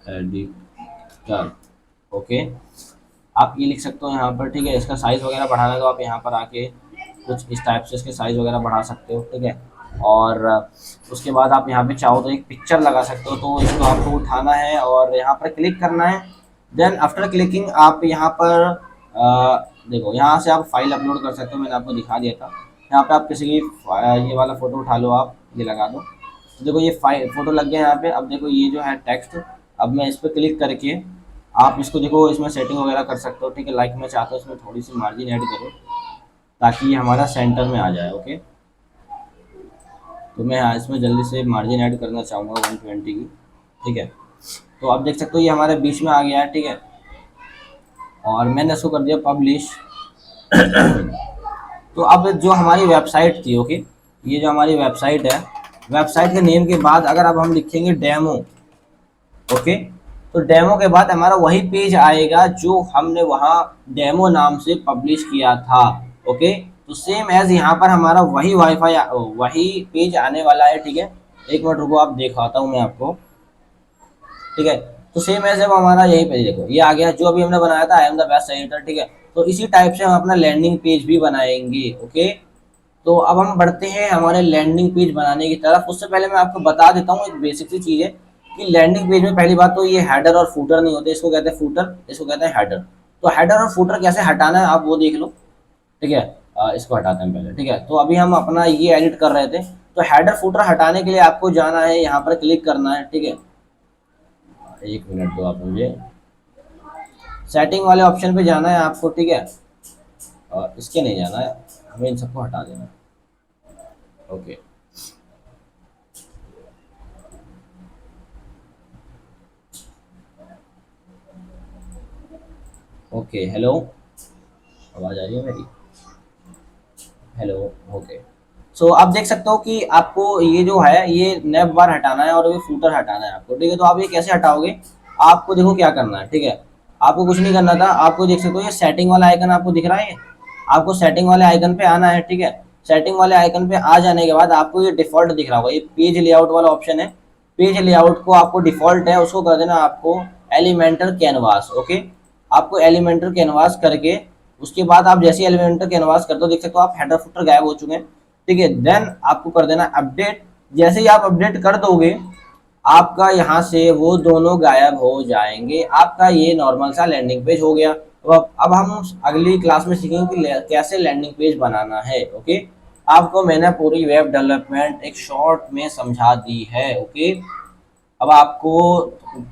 editor, okay. आप ये लिख सकते हो यहाँ पर, ठीक है। इसका साइज़ वगैरह बढ़ाना है तो आप यहाँ पर आके कुछ इस टाइप से इसके साइज़ वगैरह बढ़ा सकते हो, ठीक है। और उसके बाद आप यहाँ पे चाहो तो एक पिक्चर लगा सकते हो। तो इसको आपको उठाना है और यहाँ पर क्लिक करना है। देन आफ्टर क्लिकिंग आप यहाँ पर देखो, यहाँ से आप फाइल अपलोड कर सकते हो, मैंने आपको दिखा दिया था। यहाँ पे आप किसी की ये वाला फ़ोटो उठा लो, आप ये लगा दो। तो देखो ये फ़ोटो लग गया यहाँ पे। अब देखो ये जो है टेक्स्ट, अब मैं इस पर क्लिक करके आप इसको देखो इसमें सेटिंग वगैरह कर सकते हो, ठीक है। लाइक मैं चाहता हूँ इसमें थोड़ी सी मार्जिन ऐड करूँ ताकि ये हमारा सेंटर में आ जाए, ओके। तो मैं यहाँ इसमें जल्दी से मार्जिन ऐड करना चाहूँगा 120 की, ठीक है। तो आप देख सकते हो ये हमारे बीच में आ गया है, ठीक है। और मैंने इसको कर दिया पब्लिश। तो अब जो हमारी वेबसाइट थी, ओके, ये जो हमारी वेबसाइट है, वेबसाइट के नेम के बाद अगर अब हम लिखेंगे डेमो, ओके, तो डेमो के बाद हमारा वही पेज आएगा जो हमने वहाँ डेमो नाम से पब्लिश किया था। ओके, तो सेम एज यहाँ पर हमारा वही वाईफाई वही पेज आने वाला है। ठीक है, एक मिनट रुको, आप दिखाता हूँ मैं आपको। ठीक है, तो सेम एज अब हमारा यही पेज देखो ये आ गया जो अभी हमने बनाया था, I am the best editor. ठीक है, तो इसी टाइप से हम अपना लैंडिंग पेज भी बनाएंगे। ओके, तो अब हम बढ़ते हैं हमारे लैंडिंग पेज बनाने की तरफ। उससे पहले मैं आपको बता देता हूँ एक बेसिक सी चीज़ है कि लैंडिंग पेज में पहली बात तो ये हेडर और फूटर नहीं होते, इसको कहते हैं फूटर, इसको कहते हैं हेडर। तो हेडर और फूटर कैसे हटाना है आप वो देख लो। ठीक है, इसको हटाते हैं पहले। ठीक है, तो अभी हम अपना ये एडिट कर रहे थे, तो हेडर फूटर हटाने के लिए आपको जाना है, यहाँ पर क्लिक करना है। ठीक है, एक मिनट दो आप मुझे, सेटिंग वाले ऑप्शन पे जाना है आपको। ठीक है, और इसके नहीं जाना है, हमें इन सबको हटा देना है। ओके, ओके, हेलो, आवाज़ आ रही है मेरी? Hello, okay. सो आप देख सकते हो कि आपको ये जो है ये नेव बार हटाना है और ये फूटर हटाना है आपको। ठीक है, तो आप ये कैसे हटाओगे? आपको देखो क्या करना है। ठीक है, आपको कुछ नहीं करना था, आपको देख सकते हो ये सेटिंग वाला आइकन आपको दिख रहा है, आपको सेटिंग वाले आइकन पे आना है। ठीक है, सेटिंग वाले आइकन पे आ जाने के बाद आपको ये डिफॉल्ट दिख रहा होगा, ये पेज लेआउट वाला ऑप्शन है। पेज लेआउट को आपको डिफॉल्ट है उसको कर देना आपको एलिमेंटर कैनवास। ओके, आपको एलिमेंटर कैनवास करके उसके बाद आप जैसे एलिमेंटर कैनवास करते हो देख सकते हो आप हेडर फुटर गायब हो चुके हैं। ठीक है, देन आपको कर देना अपडेट। जैसे ही आप अपडेट कर दोगे आपका यहाँ से वो दोनों गायब हो जाएंगे, आपका ये नॉर्मल सा लैंडिंग पेज हो गया। तो अब हम अगली क्लास में सीखेंगे कि कैसे लैंडिंग पेज बनाना है। ओके, आपको मैंने पूरी वेब डेवलपमेंट एक शॉर्ट में समझा दी है। ओके, अब आपको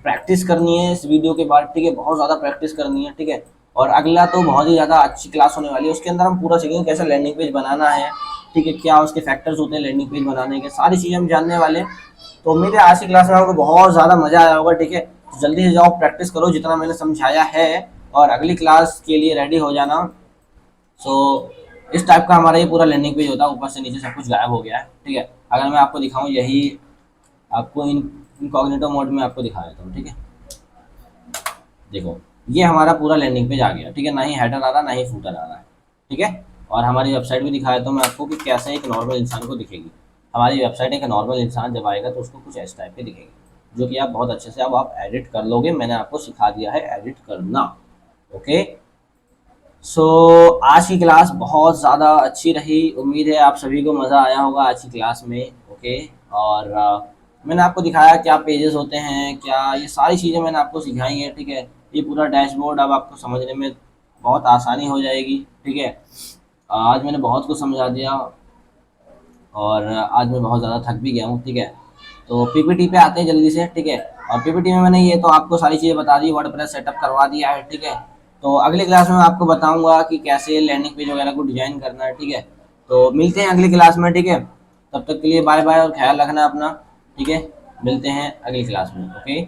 प्रैक्टिस करनी है इस वीडियो के बाद। ठीक है, बहुत ज़्यादा प्रैक्टिस करनी है। ठीक है, और अगला तो बहुत ही ज़्यादा अच्छी क्लास होने वाली है, उसके अंदर हम पूरा सीखेंगे कैसे लैंडिंग पेज बनाना है। ठीक है, क्या उसके फैक्टर्स होते हैं लैंडिंग पेज बनाने के, सारी चीज़ें हम जानने वाले हैं। तो उम्मीद है आज की क्लास में आपको बहुत ज़्यादा मज़ा आया होगा। ठीक है, तो जल्दी से जाओ प्रैक्टिस करो जितना मैंने समझाया है और अगली क्लास के लिए रेडी हो जाना। सो इस टाइप का हमारा ये पूरा लैंडिंग पेज होता है, ऊपर से नीचे सब कुछ गायब हो गया है। ठीक है, अगर मैं आपको दिखाऊँ यही आपको इनकॉग्निटो मोड में आपको दिखा देता हूँ। ठीक है, देखो ये हमारा पूरा लैंडिंग पेज आ गया। ठीक है, ना ही हेडर आ रहा ना ही फूटर आ रहा है। ठीक है, और हमारी वेबसाइट भी दिखा देता हूँ मैं आपको कि कैसे एक नॉर्मल इंसान को दिखेगी। हमारी वेबसाइट एक नॉर्मल इंसान जब आएगा तो उसको कुछ इस टाइप की दिखेगी, जो कि आप बहुत अच्छे से अब आप एडिट कर लोगे। मैंने आपको सिखा दिया है एडिट करना। ओके, सो आज की क्लास बहुत ज़्यादा अच्छी रही, उम्मीद है आप सभी को मज़ा आया होगा आज की क्लास में। ओके, और मैंने आपको दिखाया क्या पेजेस होते हैं, क्या ये सारी चीज़ें मैंने आपको सिखाई हैं। ठीक है, ये पूरा डैशबोर्ड अब आपको समझने में बहुत आसानी हो जाएगी। ठीक है, आज मैंने बहुत कुछ समझा दिया और आज मैं बहुत ज़्यादा थक भी गया हूँ। ठीक है, तो पीपीटी पे आते हैं जल्दी से। ठीक है, और पीपीटी में मैंने ये तो आपको सारी चीज़ें बता दी, वर्डप्रेस सेटअप करवा दिया है। ठीक है, तो अगली क्लास में मैं आपको बताऊंगा कि कैसे लैंडिंग पेज वगैरह को डिजाइन करना है। ठीक है, तो मिलते हैं अगली क्लास में। ठीक है, तब तक के लिए बाय बाय और ख्याल रखना अपना। ठीक है, मिलते हैं अगली क्लास में। ओके।